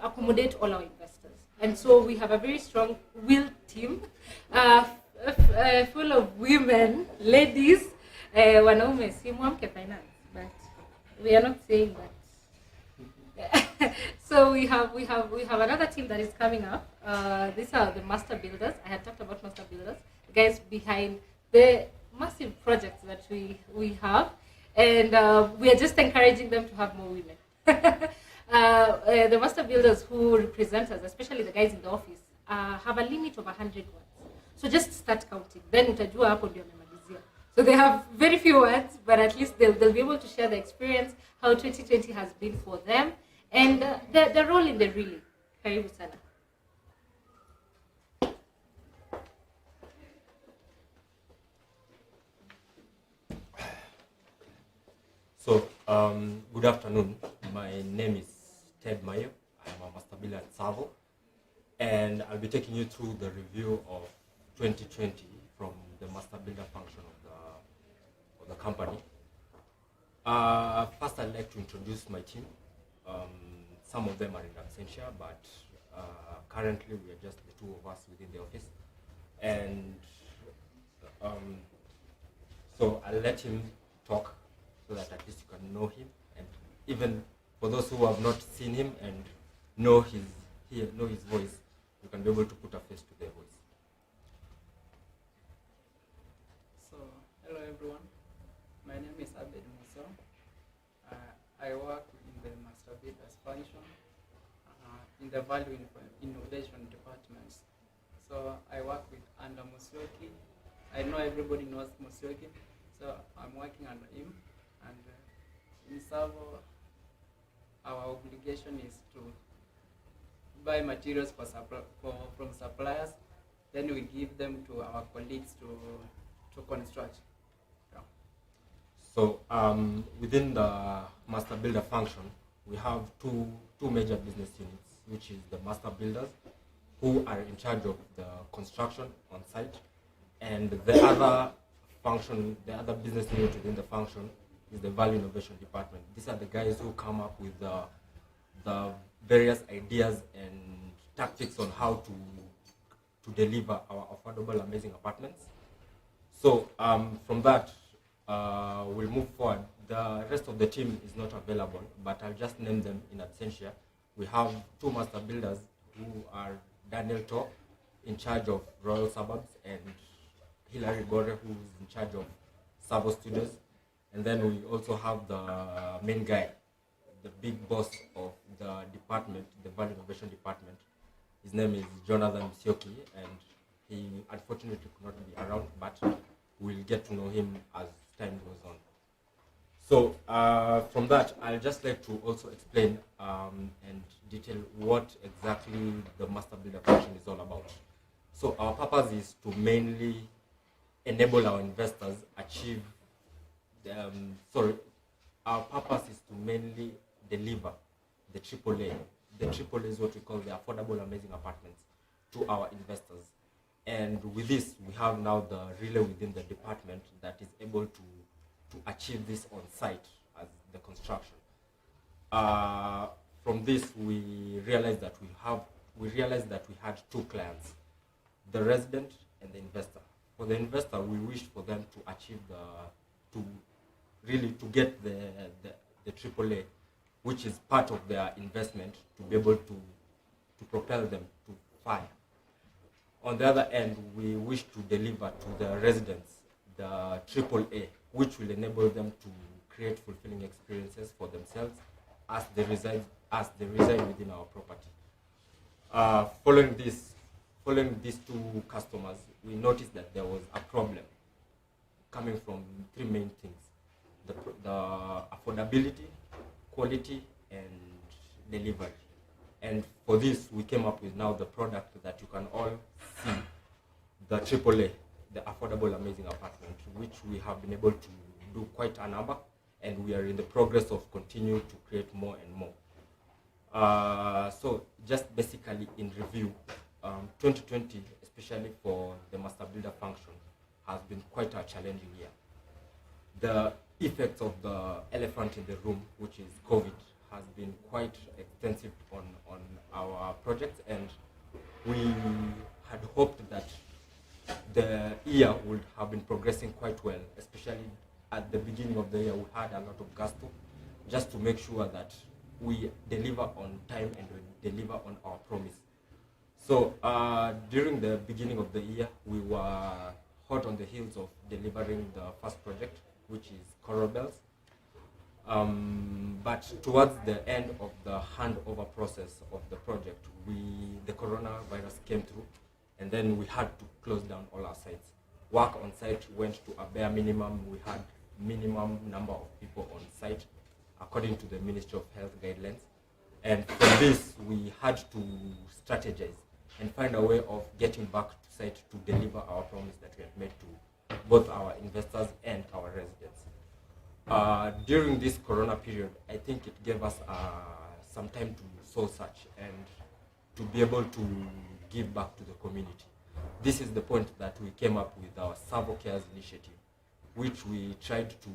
Speaker 1: accommodate all our investors, and so we have a very strong willed team, full of women, ladies, wanaume si mwamke finance, but we are not saying that. So we have another team that is coming up. These are the master builders. I had talked about master builders, the guys behind the massive projects that we have, and we are just encouraging them to have more women. The master builders who represent us, especially the guys in the office, have a limit of 100 words. So just start counting. Then utajua hapo ndio amemalizia. So they have very few words, but at least they'll be able to share the experience, how 2020 has been for them, and their role in the relay. Karibu sana.
Speaker 12: So, good afternoon. My name is Ted Mayo. I'm a master builder at TSAVO, and I'll be taking you through the review of 2020 from the master builder function of the company. First, I'd like to introduce my team. Some of them are in absentia, but currently we are just the two of us within the office. And so I'll let him talk so that at least you can know him. And even for those who have not seen him and know his voice, you can be able to put a face to their voice.
Speaker 13: So, hello everyone. My name is Abed Muso. I work in the master builders function in the value innovation departments. So I work with under Musyoki. I know everybody knows Musyoki, so I'm working under him, and in TSAVO, our obligation is to buy materials from suppliers, then we give them to our colleagues to construct. Yeah.
Speaker 12: So within the master builder function, we have two major business units, which is the master builders, who are in charge of the construction on site, and the other function, the other business unit within the function is the value innovation department. These are the guys who come up with the various ideas and tactics on how to deliver our affordable, amazing apartments. So from that, we'll move forward. The rest of the team is not available, but I'll just name them in absentia. We have two master builders who are Daniel To, in charge of Royal Suburbs, and Hilary Gore, who's in charge of TSAVO Studios. And then we also have the main guy, the big boss of the department, the Value Innovation Department. His name is Jonathan Sioki, and he unfortunately could not be around, but we'll get to know him as time goes on. So from that, I'll just like to also explain and detail what exactly the master builder function is all about. So our purpose is to mainly enable our investors achieve, our purpose is to mainly deliver the AAA. The AAA is what we call the affordable, amazing apartments to our investors. And with this, we have now the relay within the department that is able to achieve this on site as the construction. From this, we realized that we had two clients, the resident and the investor. For the investor, we wished for them to achieve to get the AAA, which is part of their investment, to be able to propel them to fire. On the other end, we wish to deliver to the residents the AAA, which will enable them to create fulfilling experiences for themselves as they reside within our property. Following these two customers, we noticed that there was a problem coming from three main things: the affordability, quality, and delivery. And for this, we came up with now the product that you can all see, the AAA, the affordable, amazing apartment, which we have been able to do quite a number, and we are in the progress of continuing to create more and more. So just basically in review, 2020, especially for the master builder function, has been quite a challenging year. The effects of the elephant in the room, which is COVID, has been quite extensive on our projects, and we had hoped that the year would have been progressing quite well, especially at the beginning of the year. We had a lot of gusto just to make sure that we deliver on time and we deliver on our promise. So during the beginning of the year, we were hot on the heels of delivering the first project, which is Coral Bells. But towards the end of the handover process of the project, the coronavirus came through, and then we had to close down all our sites. Work on site went to a bare minimum. We had minimum number of people on site according to the Ministry of Health guidelines. And for this, we had to strategize and find a way of getting back to site to deliver our promise that we had made to both our investors and our residents. During this corona period, I think it gave us some time to soul search and to be able to give back to the community. This is the point that we came up with our TSAVO Cares initiative, which we tried to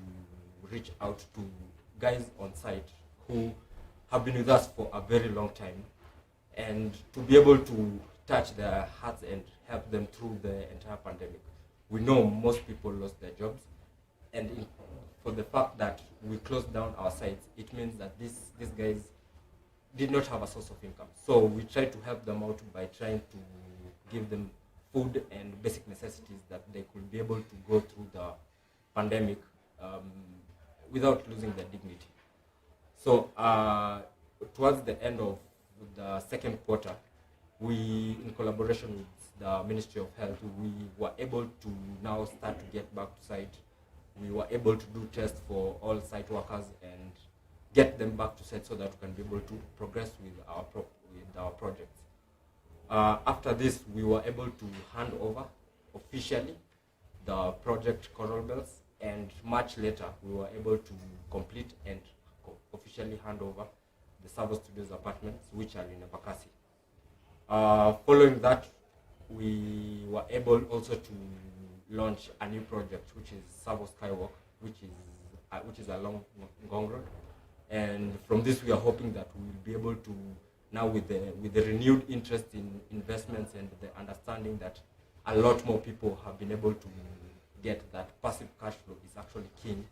Speaker 12: reach out to guys on site who have been with us for a very long time, and to be able to touch their hearts and help them through the entire pandemic. We know most people lost their jobs, and for the fact that we closed down our sites, it means that these guys did not have a source of income. So we tried to help them out by trying to give them food and basic necessities that they could be able to go through the pandemic without losing their dignity. So towards the end of the second quarter, we, in collaboration with the Ministry of Health, we were able to now start to get back to site. We were able to do tests for all site workers, and get them back to site so that we can be able to progress with our projects. After this, we were able to hand over officially the project Coral Bells, and much later we were able to complete and officially hand over the TSAVO Studios apartments, which are in Embakasi. Following that, we were able also to launch a new project, which is TSAVO Skywalk, which is along Ngong Road. And from this, we are hoping that we will be able to, now with the renewed interest in investments and the understanding that a lot more people have been able to get that passive cash flow is actually king,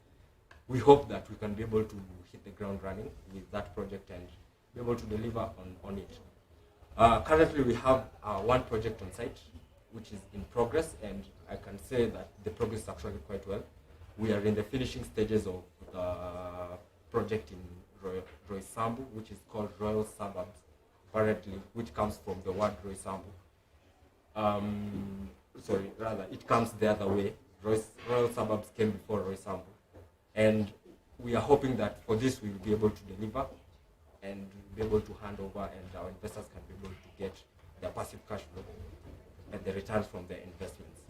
Speaker 12: we hope that we can be able to hit the ground running with that project and be able to deliver on it. Currently, we have one project on site, which is in progress, and I can say that the progress is actually quite well. We are in the finishing stages of the project in Roysambu, which is called Royal Suburbs, apparently, which comes from the word Roysambu. Sorry, rather, it comes the other way. Royal Suburbs came before Roysambu. And we are hoping that for this we will be able to deliver and be able to hand over, and our investors can be able to get their passive cash flow and the returns from their investments.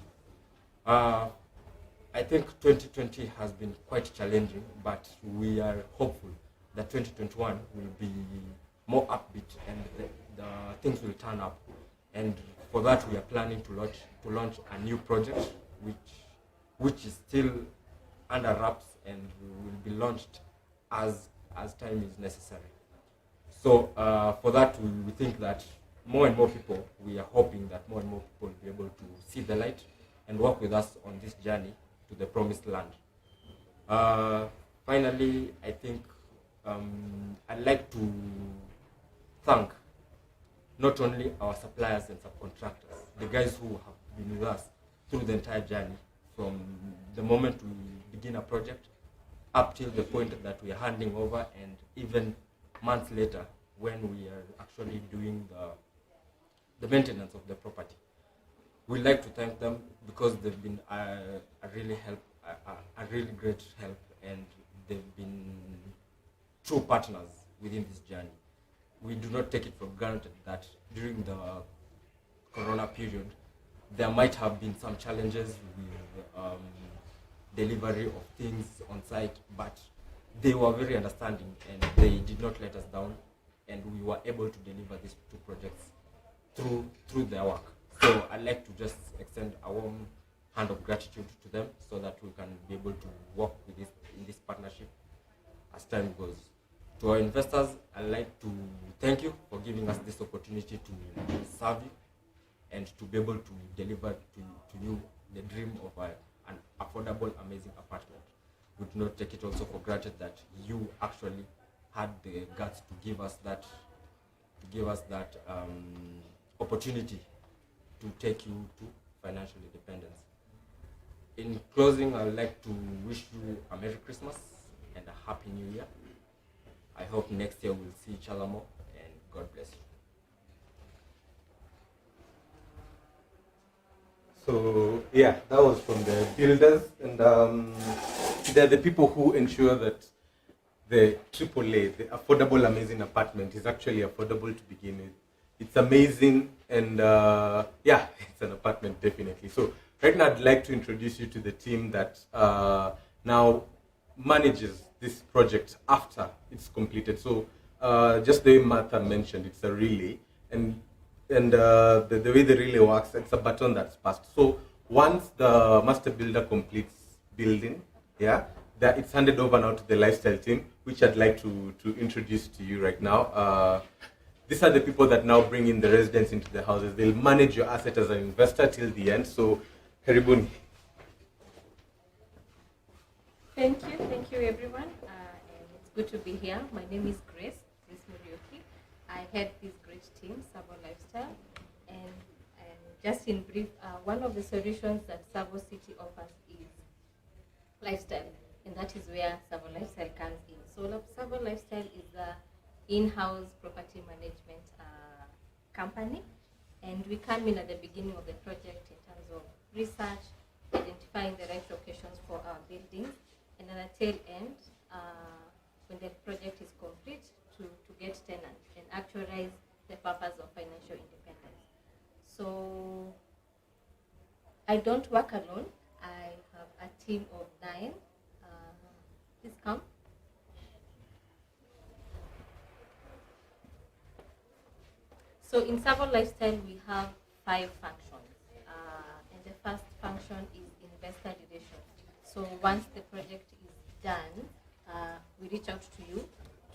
Speaker 12: I think 2020 has been quite challenging, but we are hopeful that 2021 will be more upbeat and the things will turn up. And for that, we are planning to launch a new project, which is still under wraps and will be launched as time is necessary. So for that, we think that more and more people, we are hoping that more and more people will be able to see the light and work with us on this journey to the promised land. Finally, I think I'd like to thank not only our suppliers and subcontractors, the guys who have been with us through the entire journey, from the moment we begin a project up till the point that we are handing over, and even months later when we are actually doing the maintenance of the property. We'd like to thank them because they've been a really great help, and they've been true partners within this journey. We do not take it for granted that during the Corona period, there might have been some challenges with delivery of things on site, but they were very understanding and they did not let us down, and we were able to deliver these two projects through their work. So I'd like to just extend a warm hand of gratitude to them so that we can be able to work with in this partnership as time goes. To our investors, I'd like to thank you for giving us this opportunity to serve you and to be able to deliver to you the dream of an affordable, amazing apartment. We do not take it also for granted that you actually had the guts to give us that opportunity to take you to financial independence. In closing, I would like to wish you a Merry Christmas and a Happy New Year. I hope next year we'll see each other more, and God bless you.
Speaker 2: So yeah, that was from the builders, and they're the people who ensure that the AAA, the affordable, amazing apartment, is actually affordable to begin with. It's amazing, and yeah, it's an apartment definitely. So right now, I'd like to introduce you to the team that now manages this project after it's completed. So just the way Martha mentioned, it's a relay, and the way the relay works, it's a baton that's passed. So once the master builder completes building, yeah, that it's handed over now to the lifestyle team, which I'd like to introduce to you right now. These are the people that now bring in the residents into the houses. They'll manage your asset as an investor till the end. So, karibuni.
Speaker 4: Thank you everyone. And it's good to be here. My name is Grace Murioki. I head this great team, TSAVO Lifestyle. And just in brief, one of the solutions that TSAVO City offers is lifestyle. And that is where TSAVO Lifestyle comes in. So TSAVO Lifestyle is a in-house property management company, and we come in at the beginning of the project in terms of research, identifying the right locations for our buildings, and at the tail end, when the project is I don't work alone. I have a team of 9. Please come. So in TSAVO Lifestyle, we have 5 functions. And the first function is investor relations. So once the project is done, we reach out to you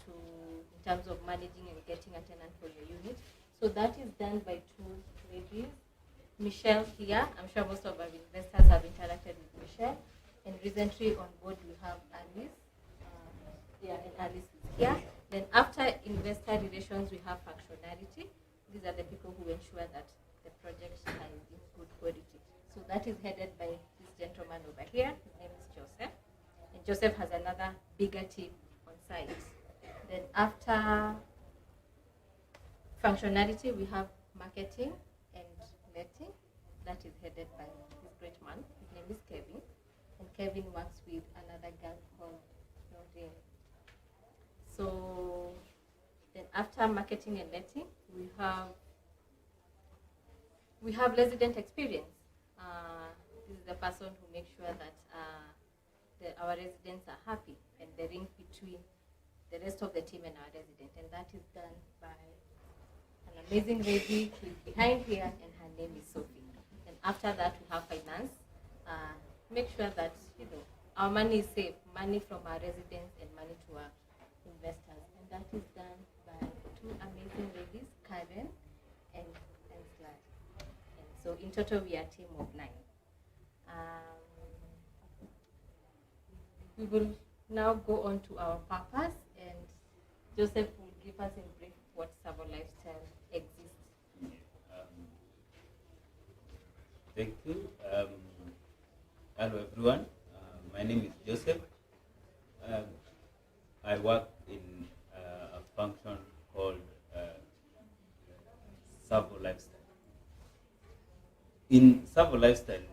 Speaker 4: in terms of managing and getting a tenant for your unit. So that is done by 2 ladies. Michelle here. I'm sure most of our investors have interacted with Michelle. And recently on board we have Alice. And Alice is here. Then after investor relations, we have functionality. These are the people who ensure that the project is in good quality. So that is headed by this gentleman over here. His name is Joseph. And Joseph has another bigger team on site. Then after functionality, we have marketing and letting. That is headed by this great man. His name is Kevin. And Kevin works with another girl called Noreen. So then after marketing and letting, we have resident experience. This is the person who makes sure that our residents are happy and the link between the rest of the team and our resident. And that is done by an amazing lady who is behind here, and her name is Sophie. And after that, we have finance. Make sure that our money is safe, money from our residents and money to our investors. And that is done by 2 amazing ladies, Karen and Sly. And so in total, we are a team of 9. We will now go on to our purpose, and Joseph will give us in brief what TSAVO Lifestyle exists.
Speaker 14: Thank you. Hello everyone. My name is Joseph. I work in a function called TSAVO Lifestyle. In TSAVO Lifestyle,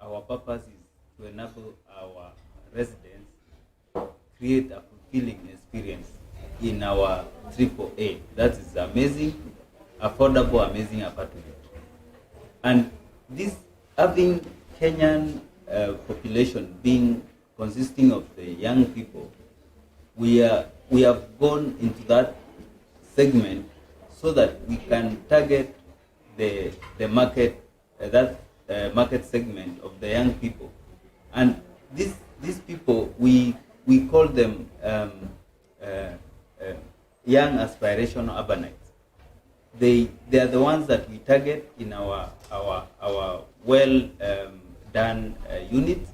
Speaker 14: our purpose is to enable our residents create a fulfilling experience in our AAA. That is amazing, affordable, amazing apartment. And this, having Kenyan population being consisting of the young people, we have gone into that segment so that we can target the market, market segment of the young people. And these people, we call them young aspirational urbanites. They are the ones that we target in our well done units,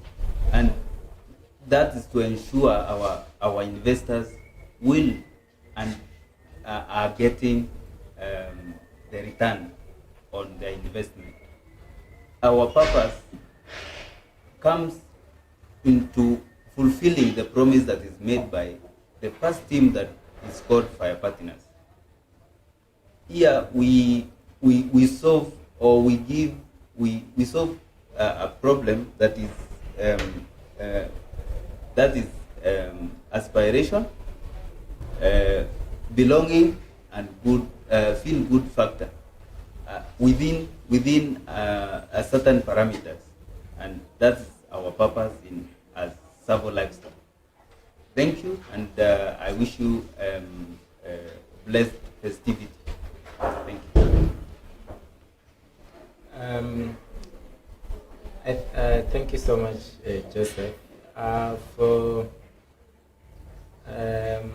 Speaker 14: and that is to ensure our investors will and are getting the return on their investment. Our purpose comes into fulfilling the promise that is made by the first team that is called Fire Partners. Here we solve, or we solve a problem that is aspiration, belonging, and good feel good factor within a certain parameters, and that's our purpose as TSAVO Lifestyle. Thank you, and I wish you blessed festivity. Thank you.
Speaker 15: Thank you so much, Joseph, for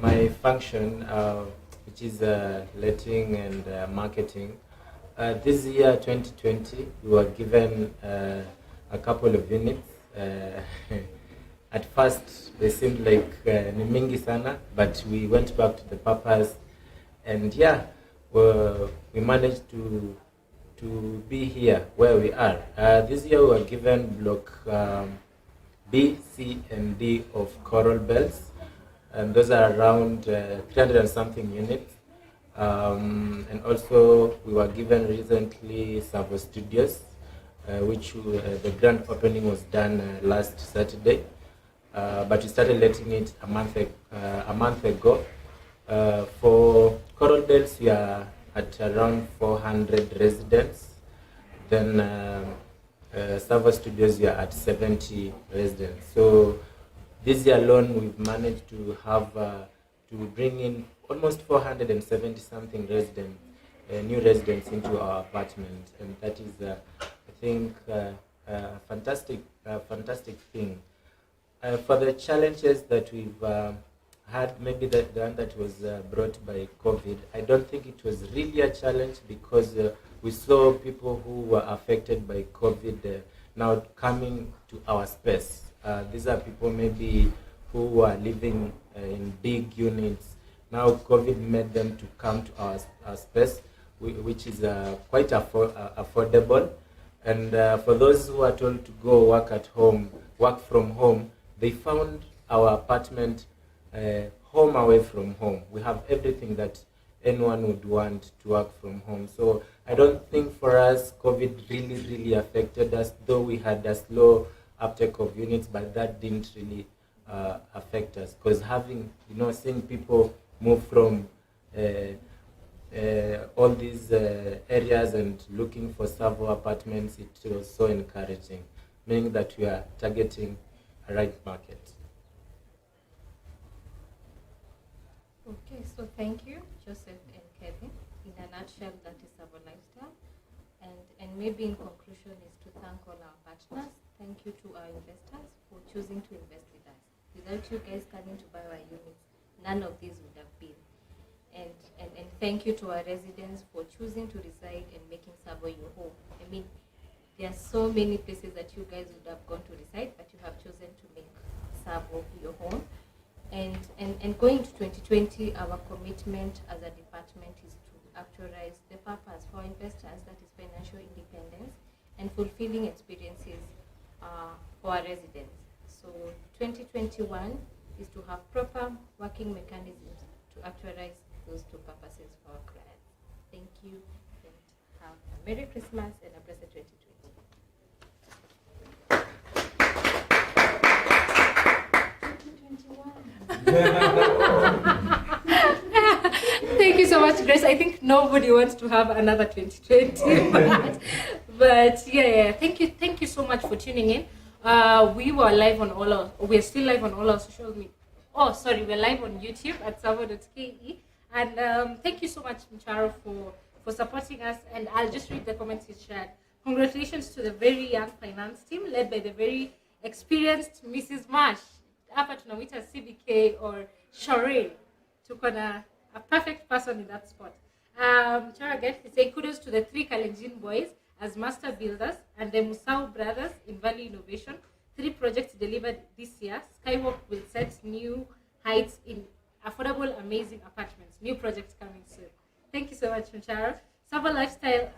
Speaker 15: my function, which is letting and marketing. This year, 2020, we were given a couple of units. At first, they seemed like ni mingi sana, but we went back to the purpose, and yeah, we managed to be here where we are. This year, we were given block B, C, and D of Coral Bells, and those are around 300 and something units. And also, we were given recently TSAVO Studios, which the grand opening was done last Saturday, but we started letting it a month ago. For Coral Bells, we are at around 400 residents. Then TSAVO Studios, we are at 70 residents. So this year alone, we've managed to have to bring in almost 470 something residents, new residents into our apartment, and that is, I think, a fantastic thing. For the challenges that we've had, maybe the one that was brought by COVID, I don't think it was really a challenge because we saw people who were affected by COVID now coming to our space. These are people maybe who are living in big units. Now COVID made them to come to our space, which is quite affordable. And for those who are told to go work from home, they found our apartment home away from home. We have everything that anyone would want to work from home. So I don't think for us COVID really affected us, though we had a slow uptake of units, but that didn't really affect us, because seeing people move from all these areas and looking for TSAVO apartments, it was so encouraging, meaning that we are targeting a right market.
Speaker 4: Okay, so thank you, Joseph and Kevin. In a nutshell, that is our lifestyle. And maybe in conclusion is to thank all our partners. Thank you to our investors for choosing to invest with us. Without you guys coming to buy our units, none of these would have been. And thank you to our residents for choosing to reside and making TSAVO your home. I mean, there are so many places that you guys would have gone to reside, but you have chosen to make TSAVO your home. And going to 2020, our commitment as a department is to actualize the purpose for investors, that is financial independence and fulfilling experiences for our residents. So 2021 is to have proper working mechanisms to actualize those two purposes for our clients. Thank you, and have a Merry Christmas and a blessed 2020.
Speaker 1: Thank you so much, Grace. I think nobody wants to have another 2020, but yeah. Thank you so much for tuning in. We're still live on all our social media. Oh, sorry, we're live on YouTube at TSAVO.ke. And thank you so much, Mcharo, for supporting us. And I'll just read the comments you shared. Congratulations to the very young finance team led by the very experienced Mrs. Marsh. Hapa tunamwita CBK or Shore. Tuko na a perfect person in that spot. Mcharo again, he said kudos to the 3 Kalenjin boys as master builders and the Musau brothers in Value Innovation. 3 projects delivered this year. Skywalk will set new heights in affordable, amazing apartments. New projects coming soon. Thank you so much, Mcharo. TSAVO Lifestyle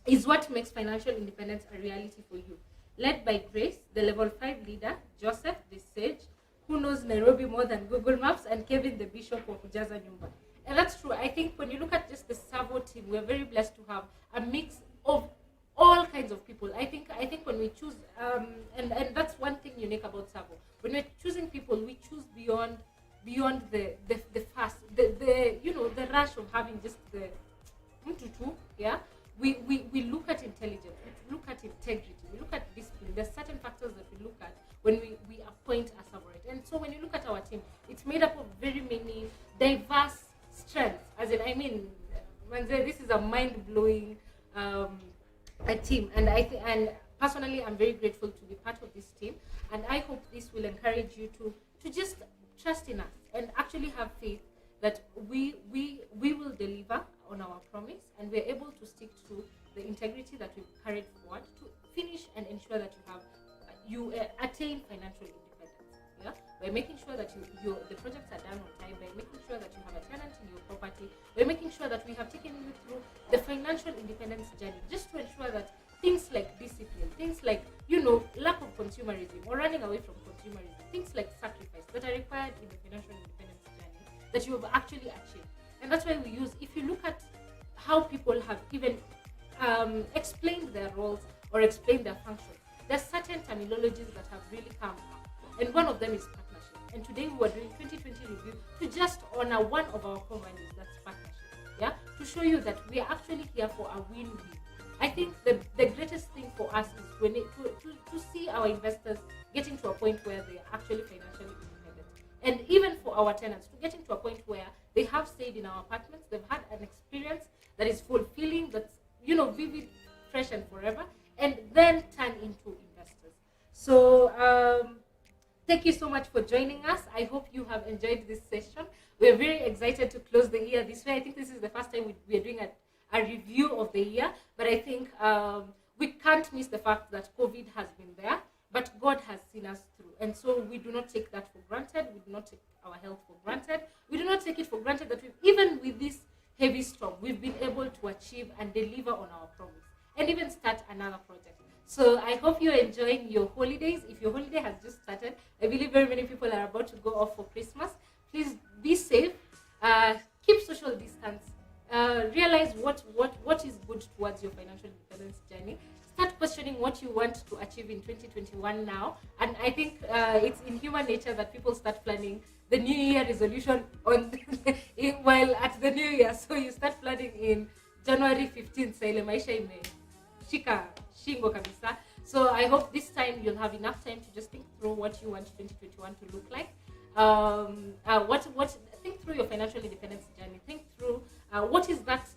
Speaker 1: is what makes financial independence a reality for you. Led by Grace, the level 5 leader, Joseph, the sage, who knows Nairobi more than Google Maps, and Kevin, the bishop of Kujaza Nyumba. And that's true. I think when you look at just the TSAVO team, we're very blessed to have a mix of all kinds of people. I think when we choose, and that's one thing unique about TSAVO. When we're choosing people, we choose beyond the rush of having just the mtutu, yeah. We look at intelligence, we look at integrity, we look at discipline. There's certain factors that we look at when we appoint a TSAVOrite. And so when you look at our team, it's made up of very many diverse strengths. This is a mind-blowing a team, and personally I'm very grateful to be part of this team, and I hope this will encourage you to just trust in us and actually have faith that we will deliver on our promise, and we're able to stick to the integrity that we've carried forward to finish and ensure that you attain financial independence. Yeah, by making sure that the projects are done on time, by making sure that you have a tenant in your property, by making sure that we have taken you through the financial independence journey, just to ensure that things like discipline, things like lack of consumerism or running away from consumerism, things like sacrifice that are required in the financial independence journey that you have actually achieved. And that's why we use, if you look at how people have even explained their roles or explained their functions, there's certain terminologies that have really come up. And one of them is partnership. And today we are doing 2020 review to just honor one of our core values, that's partnership. Yeah? To show you that we are actually here for a win-win. I think the greatest thing for us is to see our investors getting to a point where they are actually financially independent. And even for our tenants, to getting to a point where they have stayed in our apartments, they've had an experience that is fulfilling, that's, vivid, fresh, and forever, and then turn into investors. So thank you so much for joining us. I hope you have enjoyed this session. We're very excited to close the year this way. I think this is the first time we are doing a review of the year, but I think we can't miss the fact that COVID has been there, but God has seen us through. And so we do not take that for granted. We do not take our health for granted. We do not take it for granted that even with this heavy storm, we've been able to achieve and deliver on our promise and even start another project. So I hope you're enjoying your holidays. If your holiday has just started, I believe very many people are about to go off for Christmas. Please be safe, keep social distance, realize what is good towards your financial independence journey. Start questioning what you want to achieve in 2021 now. And I think it's in human nature that people start planning the New Year resolution while at the New Year. So you start planning in January 15th. Sa ile maisha imeshika shingo kabisa. So I hope this time you'll have enough time to just think through what you want 2021 to look like. Think through your financial independence journey. Think through what is that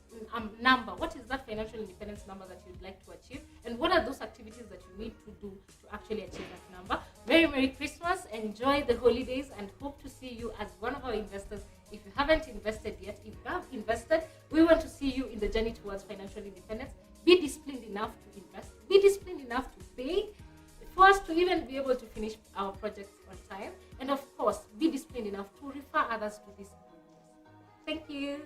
Speaker 1: number, what is that financial independence number that you'd like to achieve, and what are those activities that you need to do to actually achieve that number. Merry Christmas, enjoy the holidays, and hope to see you as one of our investors. If you haven't invested yet, if you have invested, we want to see you in the journey towards financial independence. Be disciplined enough to invest, be disciplined enough to pay, for us to even be able to finish our projects on time, and of course, be disciplined enough to refer others to this. Thank you.